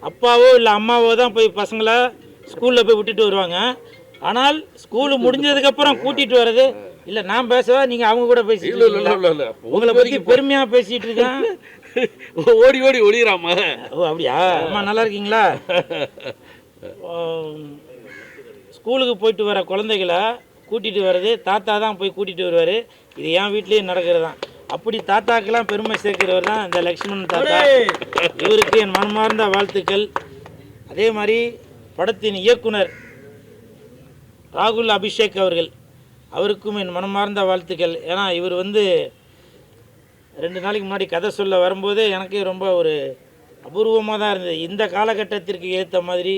அப்பாவோ இல்லை அம்மாவோ தான் போய் பசங்களை ஸ்கூலில் போய் விட்டுட்டு வருவாங்க. ஆனால் ஸ்கூலு முடிஞ்சதுக்கப்புறம் கூட்டிகிட்டு வர்றது இல்லை. நான் பேசவா, நீங்கள் அவங்க கூட பேசிட்டு உங்களை பற்றி பெருமையாக பேசிகிட்டு இருக்கேன். ஓடி ஓடி ஒளிகிறாமா? ஓ அப்படியா? அம்மா நல்லா இருக்கீங்களா? ஸ்கூலுக்கு போயிட்டு வர குழந்தைகளை கூட்டிகிட்டு வர்றது தாத்தா தான் போய் கூட்டிகிட்டு வருவார். இது என் வீட்லேயும் நடக்கிறது தான். அப்படி தாத்தாக்கெல்லாம் பெருமை சேர்க்கிறவர் தான் இந்த லக்ஷ்மணன் தாத்தா. இவருக்கு என் மனமார்ந்த வாழ்த்துக்கள். அதே மாதிரி படத்தின் இயக்குனர் ராகுல் அபிஷேக் அவர்கள், அவருக்கும் என் மனமார்ந்த வாழ்த்துக்கள். ஏன்னா இவர் 2 நாளைக்கு முன்னாடி கதை சொல்ல வரும்போதே எனக்கு ரொம்ப ஒரு அபூர்வமாக தான் இருந்தது. இந்த காலகட்டத்திற்கு ஏற்ற மாதிரி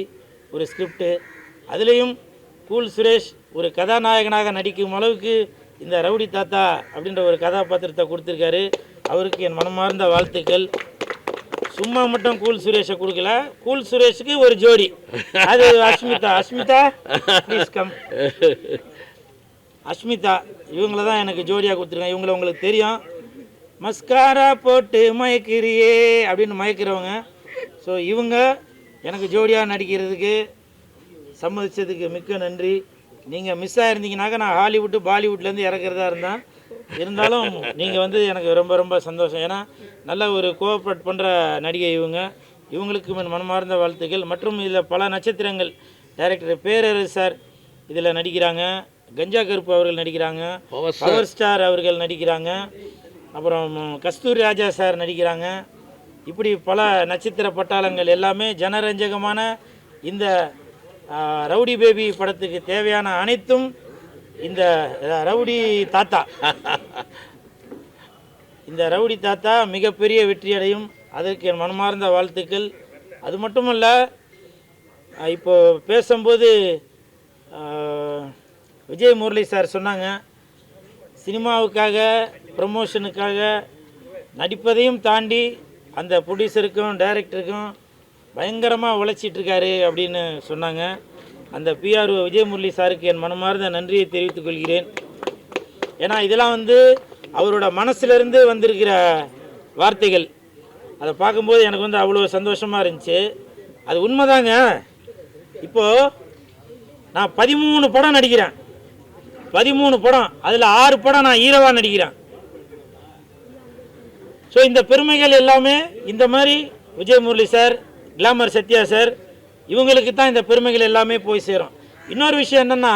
ஒரு ஸ்கிரிப்டு, அதுலேயும் கூல் சுரேஷ் ஒரு கதாநாயகனாக நடிக்கும் அளவுக்கு இந்த ரவுடி தாத்தா அப்படின்ற ஒரு கதாபாத்திரத்தை கொடுத்துருக்காரு. அவருக்கு என் மனமார்ந்த வாழ்த்துக்கள். சும்மா மட்டும் கூல் சுரேஷை கொடுக்கல, கூல் சுரேஷுக்கு ஒரு ஜோடி, அது அஸ்மிதா. Asmita please come. அஸ்மிதா இவங்கள தான் எனக்கு ஜோடியாக கொடுத்துருக்காங்க. இவங்கள உங்களுக்கு தெரியும், மஸ்காரா போட்டு மயக்கிறியே அப்படின்னு மயக்கிறவங்க. ஸோ இவங்க எனக்கு ஜோடியாக நடிக்கிறதுக்கு சம்மதிச்சதுக்கு மிக்க நன்றி. நீங்கள் மிஸ் ஆகிருந்தீங்கனாக்கா நான் ஹாலிவுட்டு பாலிவுட்லேருந்து இறக்குறதா இருந்தாலும் நீங்கள் எனக்கு ரொம்ப ரொம்ப சந்தோஷம். ஏன்னா நல்ல ஒரு கோஆப்ரேட் பண்ணுற நடிகை இவங்களுக்கு மனமார்ந்த வாழ்த்துக்கள். மற்றும் இதில் பல நட்சத்திரங்கள், டைரக்டர் பேரரசு சார் இதில் நடிக்கிறாங்க, கஞ்சா கருப்பு அவர்கள் நடிக்கிறாங்க, பவர் ஸ்டார் அவர்கள் நடிக்கிறாங்க, அப்புறம் கஸ்தூரி ராஜா சார் நடிக்கிறாங்க, இப்படி பல நட்சத்திர பட்டாளங்கள் எல்லாமே ஜனரஞ்சகமான இந்த ரவுடி பேபி படத்துக்கு தேவையான அனைத்தும் இந்த ரவுடி தாத்தா இந்த ரவுடி தாத்தா மிகப்பெரிய வெற்றியடையும். அதற்கு என் மனமார்ந்த வாழ்த்துக்கள். அது மட்டுமல்ல, இப்போ பேசும்போது விஜய் முரளி சார் சொன்னாங்க, சினிமாவுக்காக ப்ரமோஷனுக்காக நடிப்பதையும் தாண்டி அந்த ப்ரொடியூசருக்கும் டைரக்டருக்கும் பயங்கரமாக உழைச்சிட்ருக்காரு அப்படின்னு சொன்னாங்க. அந்த பிஆர் விஜய் முரளி சாருக்கு என் மனமார்ந்த நன்றியை தெரிவித்துக் கொள்கிறேன். ஏன்னா இதெல்லாம் அவரோட மனசுலேருந்து வந்திருக்கிற வார்த்தைகள். அதை பார்க்கும்போது எனக்கு அவ்வளோ சந்தோஷமாக இருந்துச்சு. அது உண்மைதாங்க. இப்போது நான் 13 படம் நடிக்கிறேன், 13 படம், அதில் 6 படம் நான் ஹீரோவாக நடிக்கிறேன். ஸோ இந்த பெருமைகள் எல்லாமே இந்த மாதிரி Vijay Murali sir, glamour Sathya sir, இவங்களுக்கு தான் இந்த பெருமைகள் எல்லாமே போய் சேரும். இன்னொரு விஷயம் என்னென்னா,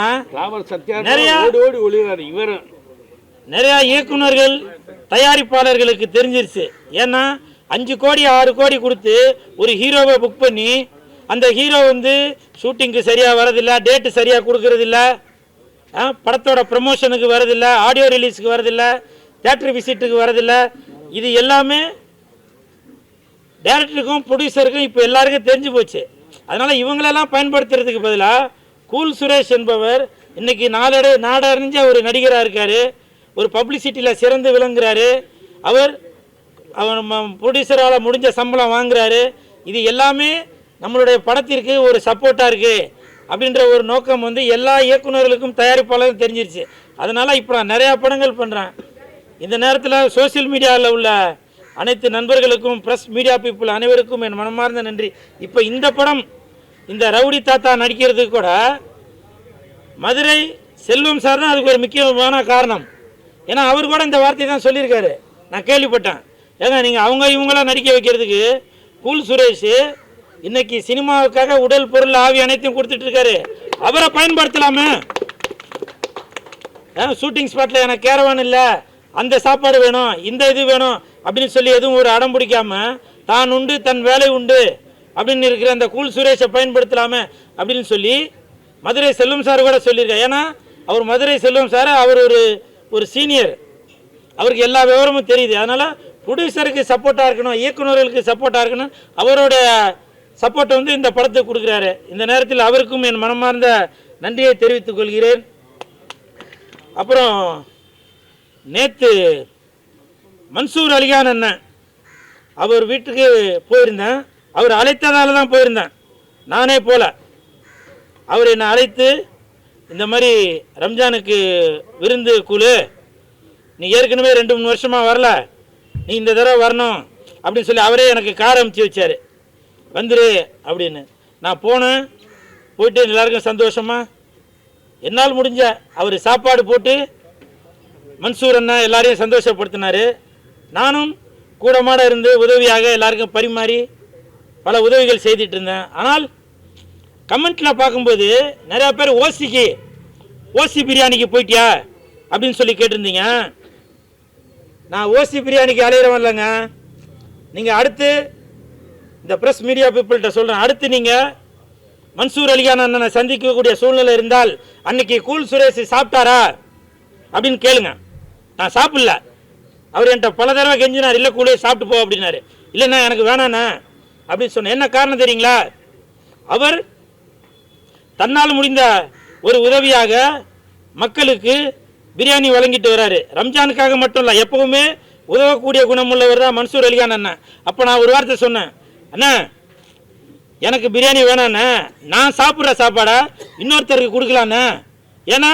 நிறையா இயக்குநர்கள் தயாரிப்பாளர்களுக்கு தெரிஞ்சிருச்சு. ஏன்னா 5 கோடி 6 கோடி கொடுத்து ஒரு ஹீரோவை புக் பண்ணி அந்த ஹீரோ ஷூட்டிங்க்கு சரியாக வரதில்லை, டேட்டு சரியாக கொடுக்கறதில்ல, படத்தோட ப்ரமோஷனுக்கு வரதில்லை, ஆடியோ ரிலீஸுக்கு வரதில்லை, தேட்டர் விசிட்டுக்கு வரதில்லை. இது எல்லாமே டைரக்டருக்கும் ப்ரொடியூசருக்கும் இப்போ எல்லாருக்கும் தெரிஞ்சு போச்சு. அதனால் இவங்களெல்லாம் பயன்படுத்துறதுக்கு பதிலாக கூல் சுரேஷ் என்பவர் இன்றைக்கி நாடறிஞ்ச ஒரு நடிகராக இருக்கார், ஒரு பப்ளிசிட்டியில் சிறந்து விளங்குறாரு. அவர் ப்ரொடியூசரால் முடிஞ்ச சம்பளம் வாங்குறாரு. இது எல்லாமே நம்மளுடைய படத்திற்கு ஒரு சப்போர்ட்டாக இருக்குது அப்படின்ற ஒரு நோக்கம் எல்லா இயக்குநர்களுக்கும் தயாரிப்பாளருக்கும் தெரிஞ்சிருச்சு. அதனால் இப்போ நான் நிறையா படங்கள் பண்ணுறேன். இந்த நேரத்தில் சோசியல் மீடியாவில் உள்ள அனைத்து நண்பர்களுக்கும் ப்ரெஸ் மீடியா பீப்புள் அனைவருக்கும் என் மனமார்ந்த நன்றி. இப்போ இந்த படம், இந்த ரவுடி தாத்தா நடிக்கிறதுக்கு கூட மதுரை செல்வம் சார் தான் அதுக்கு ஒரு முக்கியமான காரணம். ஏன்னா அவர் கூட இந்த வார்த்தை தான் சொல்லியிருக்காரு, நான் கேள்விப்பட்டேன். ஏங்க நீங்கள் அவங்க இவங்களாம் நடிக்க வைக்கிறதுக்கு கூல் சுரேஷ் இன்னைக்கு சினிமாவுக்காக உடல் பொருள் ஆவி அனைத்தையும் கொடுத்துட்ருக்காரு, அவரை பயன்படுத்தலாமே. ஷூட்டிங் ஸ்பாட்டில் எனக்கு கேரவான் இல்லை, அந்த சாப்பாடு வேணும், இந்த இது வேணும் அப்படின்னு சொல்லி எதுவும் ஒரு அடம் பிடிக்காமல் தான் உண்டு தன் வேலை உண்டு அப்படின்னு இருக்கிற அந்த கூல் சுரேஷை பயன்படுத்தலாமே அப்படின்னு சொல்லி மதுரை செல்வம் சார் கூட சொல்லியிருக்காரு. ஏன்னா அவர் மதுரை செல்வம் சார், அவர் ஒரு சீனியர், அவருக்கு எல்லா விவரமும் தெரியுது. அதனால் ப்ரொடியூசருக்கு சப்போர்ட்டாக இருக்கணும், இயக்குநர்களுக்கு சப்போர்ட்டாக இருக்கணும், அவரோட சப்போர்ட்டை இந்த படத்துக்கு கொடுக்குறாரு. இந்த நேரத்தில் அவருக்கும் என் மனமார்ந்த நன்றியை தெரிவித்துக் கொள்கிறேன். அப்புறம் நேற்று மன்சூர் அலிகான் அண்ணன் அவர் வீட்டுக்கு போயிருந்தேன். அவர் அழைத்ததால் தான் போயிருந்தேன், நானே போல. அவர் என்னை அழைத்து இந்த மாதிரி ரம்ஜானுக்கு விருந்து குழு, நீ ஏற்கனவே 2-3 வருஷமாக வரல, நீ இந்த தடவை வரணும் அப்படின்னு சொல்லி அவரே எனக்கு கார் அமுச்சு வச்சார், வந்துரு அப்படின்னு. நான் போனேன், போயிட்டு எல்லாருக்கும் சந்தோஷமாக என்னால் முடிஞ்ச அவர் சாப்பாடு போட்டு மன்சூர் அண்ணா எல்லாரையும் சந்தோஷப்படுத்தினார். நானும் கூடமாட இருந்து உதவியாக எல்லாருக்கும் பரிமாறி பல உதவிகள் செய்துட்டு இருந்தேன். ஆனால் கமெண்ட்டில் பார்க்கும்போது நிறையா பேர் ஓசி பிரியாணிக்கு போயிட்டியா அப்படின்னு சொல்லி கேட்டிருந்தீங்க. நான் ஓசி பிரியாணிக்கு அலையிறவன் இல்லைங்க. நீங்கள் அடுத்து இந்த ப்ரெஸ் மீடியா பீப்புள்கிட்ட சொல்கிறேன், அடுத்து நீங்கள் மன்சூர் அலிகான் அண்ணனை சந்திக்கக்கூடிய சூழ்நிலை இருந்தால் அன்னைக்கு கூல் சுரேஷ் சாப்பிட்டாரா அப்படின்னு கேளுங்க. நான் சாப்பிடல, அவர் என்கிட்ட பல தடவை கெஞ்சினார், இல்லை கூலே சாப்பிட்டு போ அப்படின்னாரு. இல்லைண்ணா எனக்கு வேணாண்ணா அப்படின்னு சொன்னேன். என்ன காரணம் தெரியுங்களா? அவர் தன்னால் முடிந்த ஒரு உதவியாக மக்களுக்கு பிரியாணி வழங்கிட்டு வர்றாரு. ரம்ஜானுக்காக மட்டும் இல்லை, எப்பவுமே உதவக்கூடிய குணமுள்ளவர் தான் மன்சூர் அலிகான் அண்ணன். அப்போ நான் ஒரு வார்த்தை சொன்னேன், அண்ணா எனக்கு பிரியாணி வேணாண்ணே, நான் சாப்பிட்ற சாப்பாடை இன்னொருத்தருக்கு கொடுக்கலாண்ணே. ஏன்னா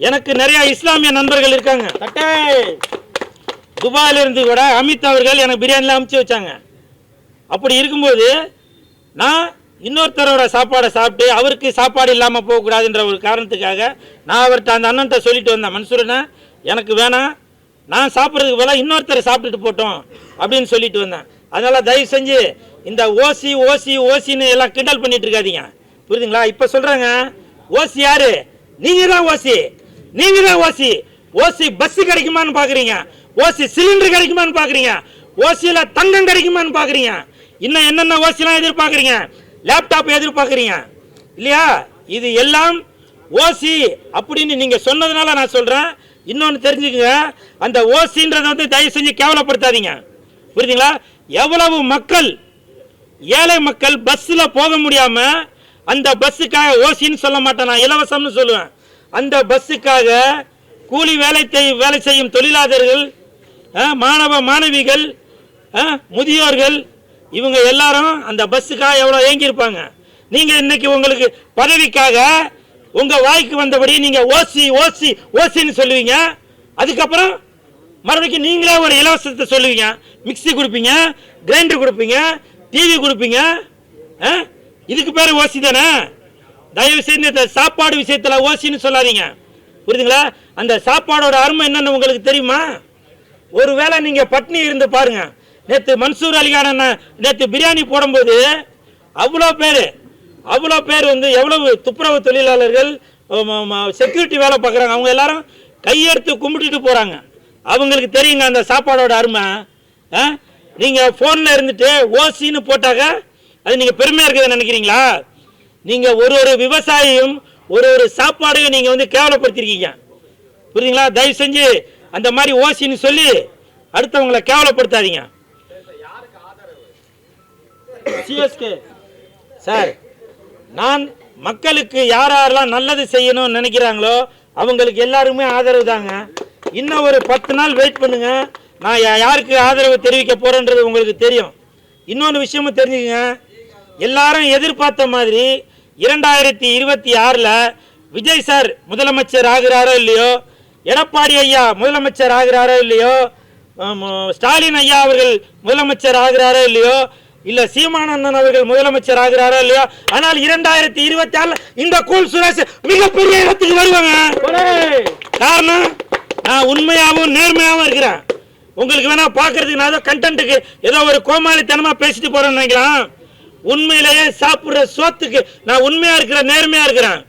எனக்கு நிறையா இஸ்லாமிய நண்பர்கள் இருக்காங்க. துபாயிலிருந்து கூட அமித் அவர்கள் எனக்கு பிரியாணிலாம் அமுச்சு வச்சாங்க. அப்படி இருக்கும்போது நான் இன்னொருத்தரோட சாப்பாடை சாப்பிட்டு அவருக்கு சாப்பாடு இல்லாமல் போகக்கூடாதுன்ற ஒரு காரணத்துக்காக நான் அவர்கிட்ட அந்த அண்ணன்ட்ட சொல்லிட்டு வந்தேன், மன்சூரண்ணா எனக்கு வேணாம், நான் சாப்பிட்றதுக்கு பதிலாக இன்னொருத்தரை சாப்பிட்டுட்டு போட்டோம் அப்படின்னு சொல்லிட்டு வந்தேன். அதனால் தயவு செஞ்சு இந்த ஓசின்னு எல்லாம் கிண்டல் பண்ணிட்டு இருக்காதீங்க, புரியுதுங்களா? இப்போ சொல்கிறாங்க ஓசி யாரு? நீங்கள் தான் ஓசி, நீங்கள் தான் ஓசி. ஓசி பஸ்ஸு கிடைக்குமான்னு பார்க்குறீங்க, ஓசி சிலிண்டர் கிடைக்குமான்னு பார்க்குறீங்க, ஓசியில் தங்கம் கிடைக்குமான்னு பார்க்குறீங்க. இன்னும் என்னென்ன ஓசிலாம் எதிர்பார்க்குறீங்க? லேப்டாப் எதிர்பார்க்குறீங்க இல்லையா? இது எல்லாம் ஓசி அப்படின்னு நீங்கள் சொன்னதுனால நான் சொல்கிறேன். இன்னொன்று தெரிஞ்சுக்கங்க, அந்த ஓசின்றதை வந்து தயவு செஞ்சு கேவலப்படுத்தாதீங்க, புரியுதுங்களா? எவ்வளவு மக்கள், ஏழை மக்கள் பஸ்ஸில் போக முடியாமல் அந்த பஸ்ஸுக்காக, ஓசின்னு சொல்ல மாட்டேன் நான், இலவசம்னு சொல்லுவேன், அந்த பஸ்ஸுக்காக கூலி வேலை செய்யும் தொழிலாளர்கள், மாணவ மாணவிகள், முதியோர்கள், இவங்க எல்லாரும் அந்த பஸ்ஸுக்காக எவ்வளோ ஏங்கியிருப்பாங்க. நீங்கள் இன்னைக்கு உங்களுக்கு பதவிக்காக உங்கள் வாய்க்கு வந்தபடி நீங்கள் ஓசி ஓசி ஓசின்னு சொல்லுவீங்க. அதுக்கப்புறம் மறுபடியும் நீங்களே ஒரு இலவசத்தை சொல்லுவீங்க. மிக்சி கொடுப்பீங்க, கிரைண்டர் கொடுப்பீங்க, டிவி கொடுப்பீங்க. இதுக்கு பேர் ஓசி தானே? தயவு செய்து இந்த சாப்பாடு விஷயத்தில் ஓசின்னு சொல்லாதீங்க, புரியுதுங்களா? அந்த சாப்பாடோட அருமை என்னன்னு உங்களுக்கு தெரியுமா? ஒருவேளை நீங்கள் பட்னி இருந்து பாருங்க. நேற்று மன்சூர் அலிகான நேற்று பிரியாணி போடும்போது அவ்வளோ பேர் வந்து எவ்வளவு துப்புரவு தொழிலாளர்கள், செக்யூரிட்டி வேலை பார்க்குறாங்க, அவங்க எல்லாரும் கையெடுத்து கும்பிட்டுட்டு போகிறாங்க. அவங்களுக்கு தெரியுங்க அந்த சாப்பாடோட அருமை. நீங்கள் ஃபோனில் இருந்துட்டு ஓசின்னு போட்டாக்க அது நீங்கள் பெருமையாக இருக்குதுன்னு நினைக்கிறீங்களா? நீங்கள் ஒரு விவசாயியும் ஒரு சாப்பாடையும் நீங்கள் வந்து கேவலப்படுத்திருக்கீங்க, புரியுதுங்களா? தயவு செஞ்சு அந்த மாதிரி ஓசின்னு சொல்லி அடுத்தவங்களை கேவலப்படுத்தாதீங்க. சிஎஸ்கே சார், நான் மக்களுக்கு யாரெல்லாம் நல்லது செய்யணும்னு நினைக்கிறாங்களோ அவங்களுக்கு எல்லாருமே ஆதரவு தாங்க. இன்னும் ஒரு 10 நாள் வெயிட் பண்ணுங்க, நான் யாருக்கு ஆதரவு தெரிவிக்க போறேன்றது உங்களுக்கு தெரியும். இன்னொன்று விஷயமும் தெரிஞ்சுக்கங்க, எல்லாரும் எதிர்பார்த்த மாதிரி 2026 விஜய் சார் முதலமைச்சர் ஆகிறாரோ இல்லையோ, எடப்பாடி ஐயா முதலமைச்சர் ஆகிறாரோ இல்லையோ, ஸ்டாலின் ஐயா அவர்கள் முதலமைச்சர் ஆகிறாரோ இல்லையோ, இல்ல சீமானந்தன் அவர்கள் முதலமைச்சர் ஆகிறாரோ இல்லையோ, ஆனால் 2026 இந்த கூல் சுரேஷ் மிகப்பெரிய இடத்துக்கு வருவாங்க. காரணம், நான் உண்மையாகவும் நேர்மையாகவும் இருக்கிறேன். உங்களுக்கு வேணா பாக்குறதுக்கு நான் ஏதோ கண்டென்ட்டுக்கு ஏதோ ஒரு கோமாளித்தனமா பேசிட்டு போறேன்னு நினைக்கலாம். உண்மையிலேயே சாப்பிடுற சோத்துக்கு நான் உண்மையா இருக்கிறேன், நேர்மையா இருக்கிறேன்.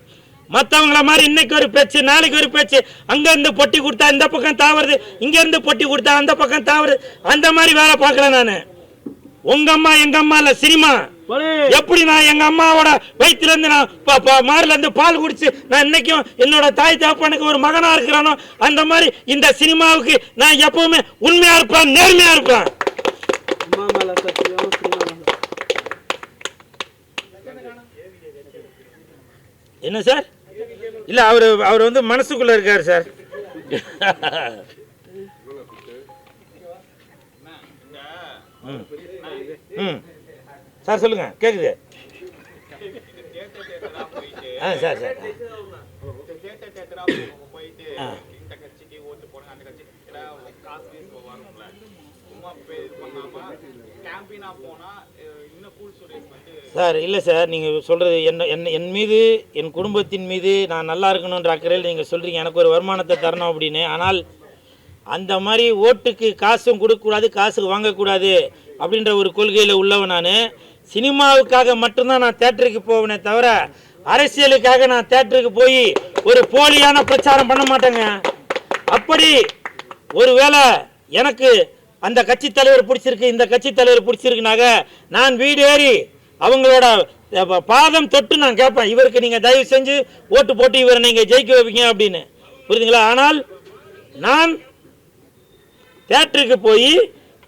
மற்றவங்கள மாதிரி இன்னைக்கு ஒரு பேச்சு, நாளைக்கு ஒரு பேச்சு, அங்க இருந்து பொட்டி கொடுத்தா இந்த பக்கம் தாவறது, இங்க இருந்து பொட்டி கொடுத்தா அந்த பக்கம் தாவறது, அந்த மாதிரி வேலை பார்க்கல நானு. உங்க அம்மா எங்க அம்மா இல்ல சினிமா. எப்படி நான் எங்க அம்மாவோட வயிற்றுல இருந்து நான் மார்ல இருந்து பால் குடிச்சு நான் இன்னைக்கும் என்னோட தாய் தகப்பனுக்கு ஒரு மகனா இருக்கிறானோ, அந்த மாதிரி இந்த சினிமாவுக்கு நான் எப்பவுமே உண்மையா இருப்பேன், நேர்மையா இருப்பேன். என்ன சார்? இல்ல அவர் வந்து மனசுக்குள்ள இருக்காரு சார். சார் சொல்லுங்க, கேக்குது. சார் சார் சார் இல்லை சார், நீங்கள் சொல்கிறது என் மீது, என் குடும்பத்தின் மீது நான் நல்லா இருக்கணுன்ற அக்கறையில் நீங்கள் சொல்கிறீங்க, எனக்கு ஒரு வருமானத்தை தரணும் அப்படின்னு. ஆனால் அந்த மாதிரி ஓட்டுக்கு காசும் கொடுக்கக்கூடாது, காசுக்கு வாங்கக்கூடாது அப்படின்ற ஒரு கொள்கையில் உள்ளவன் நான். சினிமாவுக்காக மட்டும்தான் நான் தேட்டருக்கு போவேனே தவிர அரசியலுக்காக நான் தேட்டருக்கு போய் ஒரு போலியான பிரச்சாரம் பண்ண மாட்டேங்க. அப்படி ஒருவேளை எனக்கு அந்த கட்சி தலைவர் பிடிச்சிருக்கு, இந்த கட்சி தலைவர் பிடிச்சிருக்குனாக நான் வீடு ஏறி அவங்களோட பாதம் தொட்டு நான் கேட்பேன், இவருக்கு நீங்கள் தயவு செஞ்சு ஓட்டு போட்டு இவரை நீங்கள் ஜெயிக்க வைப்பீங்க அப்படின்னு, புரியுதுங்களா? ஆனால் நான் தேட்டருக்கு போய்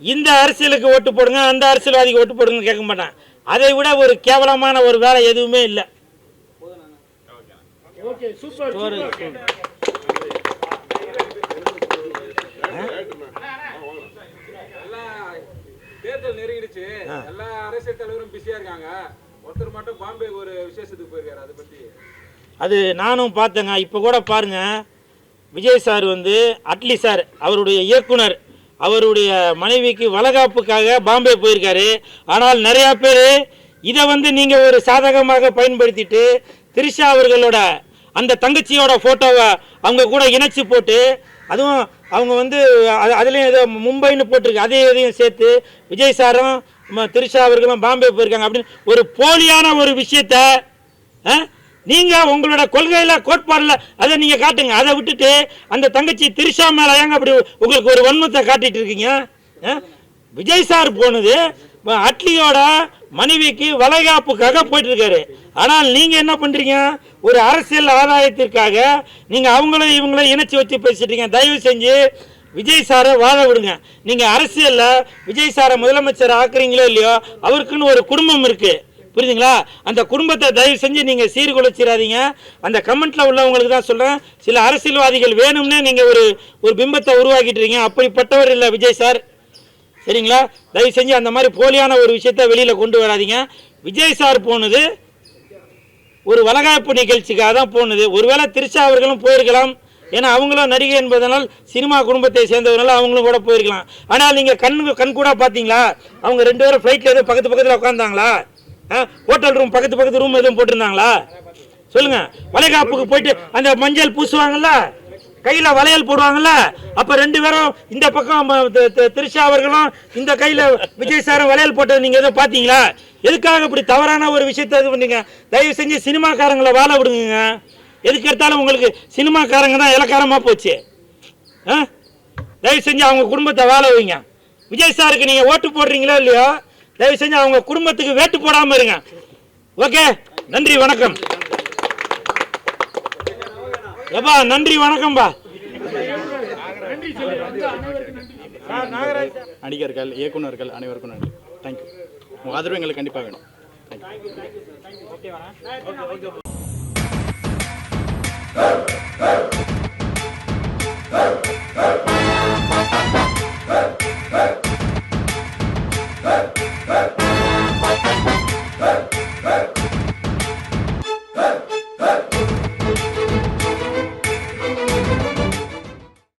இந்த அரசியலுக்கு ஓட்டு போடுங்க, அந்த அரசியல்வாதிக்கு ஓட்டு போடுங்க கேட்க மாட்டேன். அதை விட ஒரு கேவலமான ஒரு வேலை எதுவுமே இல்லை. தேர்தல் நெருங்கிடுச்சு, எல்லா அரசியல் தலைவரும் பிஸியா இருக்காங்க, ஒருத்தர் மட்டும் பாம்பே ஒரு விசேஷத்துக்கு போயிருக்காரு, அதை பத்தி அது நானும் பார்த்தேங்க. இப்போ கூட பாருங்க, விஜய் சார் வந்து அட்லி சார் அவருடைய இயக்குனர் அவருடைய மனைவிக்கு வளகாப்புக்காக பாம்பே போயிருக்காரு. ஆனால் நிறையா பேர் இதை வந்து நீங்கள் ஒரு சாதகமாக பயன்படுத்திட்டு திரிஷா அவர்களோட அந்த தங்கச்சியோட ஃபோட்டோவை அவங்க கூட இணைச்சி போட்டு, அதுவும் அவங்க வந்து அதுலேயும் ஏதோ மும்பைன்னு போட்டிருக்கு, அதையும் சேர்த்து விஜய் சாரும் திரிஷா அவர்களும் பாம்பே போயிருக்காங்க அப்படின்னு ஒரு போலியான ஒரு விஷயத்த நீங்கள் உங்களோட கொள்கையில் கோட்பாடில் அதை நீங்கள் காட்டுங்க. அதை விட்டுட்டு அந்த தங்கச்சி திரிஷா மேலே ஏங்க அப்படி உங்களுக்கு ஒரு வன்மத்தை காட்டிட்டு இருக்கீங்க? விஜய் சார் போனது அட்லியோட மனைவிக்கு வளைகாப்புக்காக போயிட்டு இருக்காரு. ஆனால் நீங்க என்ன பண்றீங்க, ஒரு அரசியல் ஆதாயத்திற்காக நீங்க அவங்களும் இவங்களும் இணைச்சி வச்சு பேசிட்டீங்க. தயவு செஞ்சு விஜய் சாரை வாழ விடுங்க. நீங்க அரசியல்ல விஜய் சாரை முதலமைச்சர் ஆக்குறீங்களோ இல்லையோ, அவருக்குன்னு ஒரு குடும்பம் இருக்கு, புரியுதுங்களா? அந்த குடும்பத்தை தயவு செஞ்சு நீங்க சீர்குலைச்சிடாதீங்க. அந்த கமெண்ட்ல உள்ளவங்களுக்கு தான் சொல்றேன், சில அரசியல்வாதிகள் வேணும்னே நீங்க ஒரு பிம்பத்தை உருவாக்கிட்டு இருக்கீங்க. அப்படிப்பட்டவர் இல்லை விஜய் சார், சரிங்களா? தயவு செஞ்சு அந்த மாதிரி போலியான ஒரு விஷயத்த வெளியில கொண்டு வராதீங்க. விஜய் சார் போனது ஒரு வளகாப்பு நிகழ்ச்சிக்காக தான் போனது. ஒருவேளை திரிஷா அவர்களும் போயிருக்கலாம், ஏன்னா அவங்களும் நடிகை என்பதனால் சினிமா குடும்பத்தை சேர்ந்தவர்கள் அவங்களும் கூட போயிருக்கலாம். ஆனால் நீங்க கண் கூட பார்த்தீங்களா, அவங்க 2 பேரும் ஃப்ளைட்ல எதுவும் பக்கத்தில் உட்காந்தாங்களா? ஹோட்டல் ரூம் பக்கத்து ரூம் எதுவும் போட்டிருந்தாங்களா? சொல்லுங்க. வளைகாப்புக்கு போயிட்டு அந்த மஞ்சள் பூசுவாங்கல்ல, கையில வளையல் போடுவாங்கல்ல, அப்ப 2 பேரும் இந்த பக்கம் திரிஷா அவர்களும் இந்த கையில விஜய் சாரும் வளையல் போட்டது நீங்க எதுவும் பாத்தீங்களா? எதுக்காக இப்படி தவறான ஒரு விஷயத்தை இது பண்ணீங்க? தயவு செஞ்சு சினிமாக்காரங்களை வாழ விடுங்க. எதுக்கு எடுத்தாலும் உங்களுக்கு சினிமாக்காரங்க தான் இலக்காரமா போச்சு. தயவு செஞ்சு அவங்க குடும்பத்தை வாழ வைங்க. விஜய் சாருக்கு நீங்க ஓட்டு போடுறீங்களோ இல்லையோ, தயவு செஞ்சு அவங்க குடும்பத்துக்கு வேட்டு போடாம இருங்க. ஓகே, நன்றி வணக்கம். எப்பா நன்றி வணக்கம்பா. நடிகர்கள், இயக்குநர்கள் அனைவருக்கும் நன்றி. தேங்க்யூ. உங்கள் ஆதரவு எங்களுக்கு கண்டிப்பாக வேணும். தேங்க்யூ.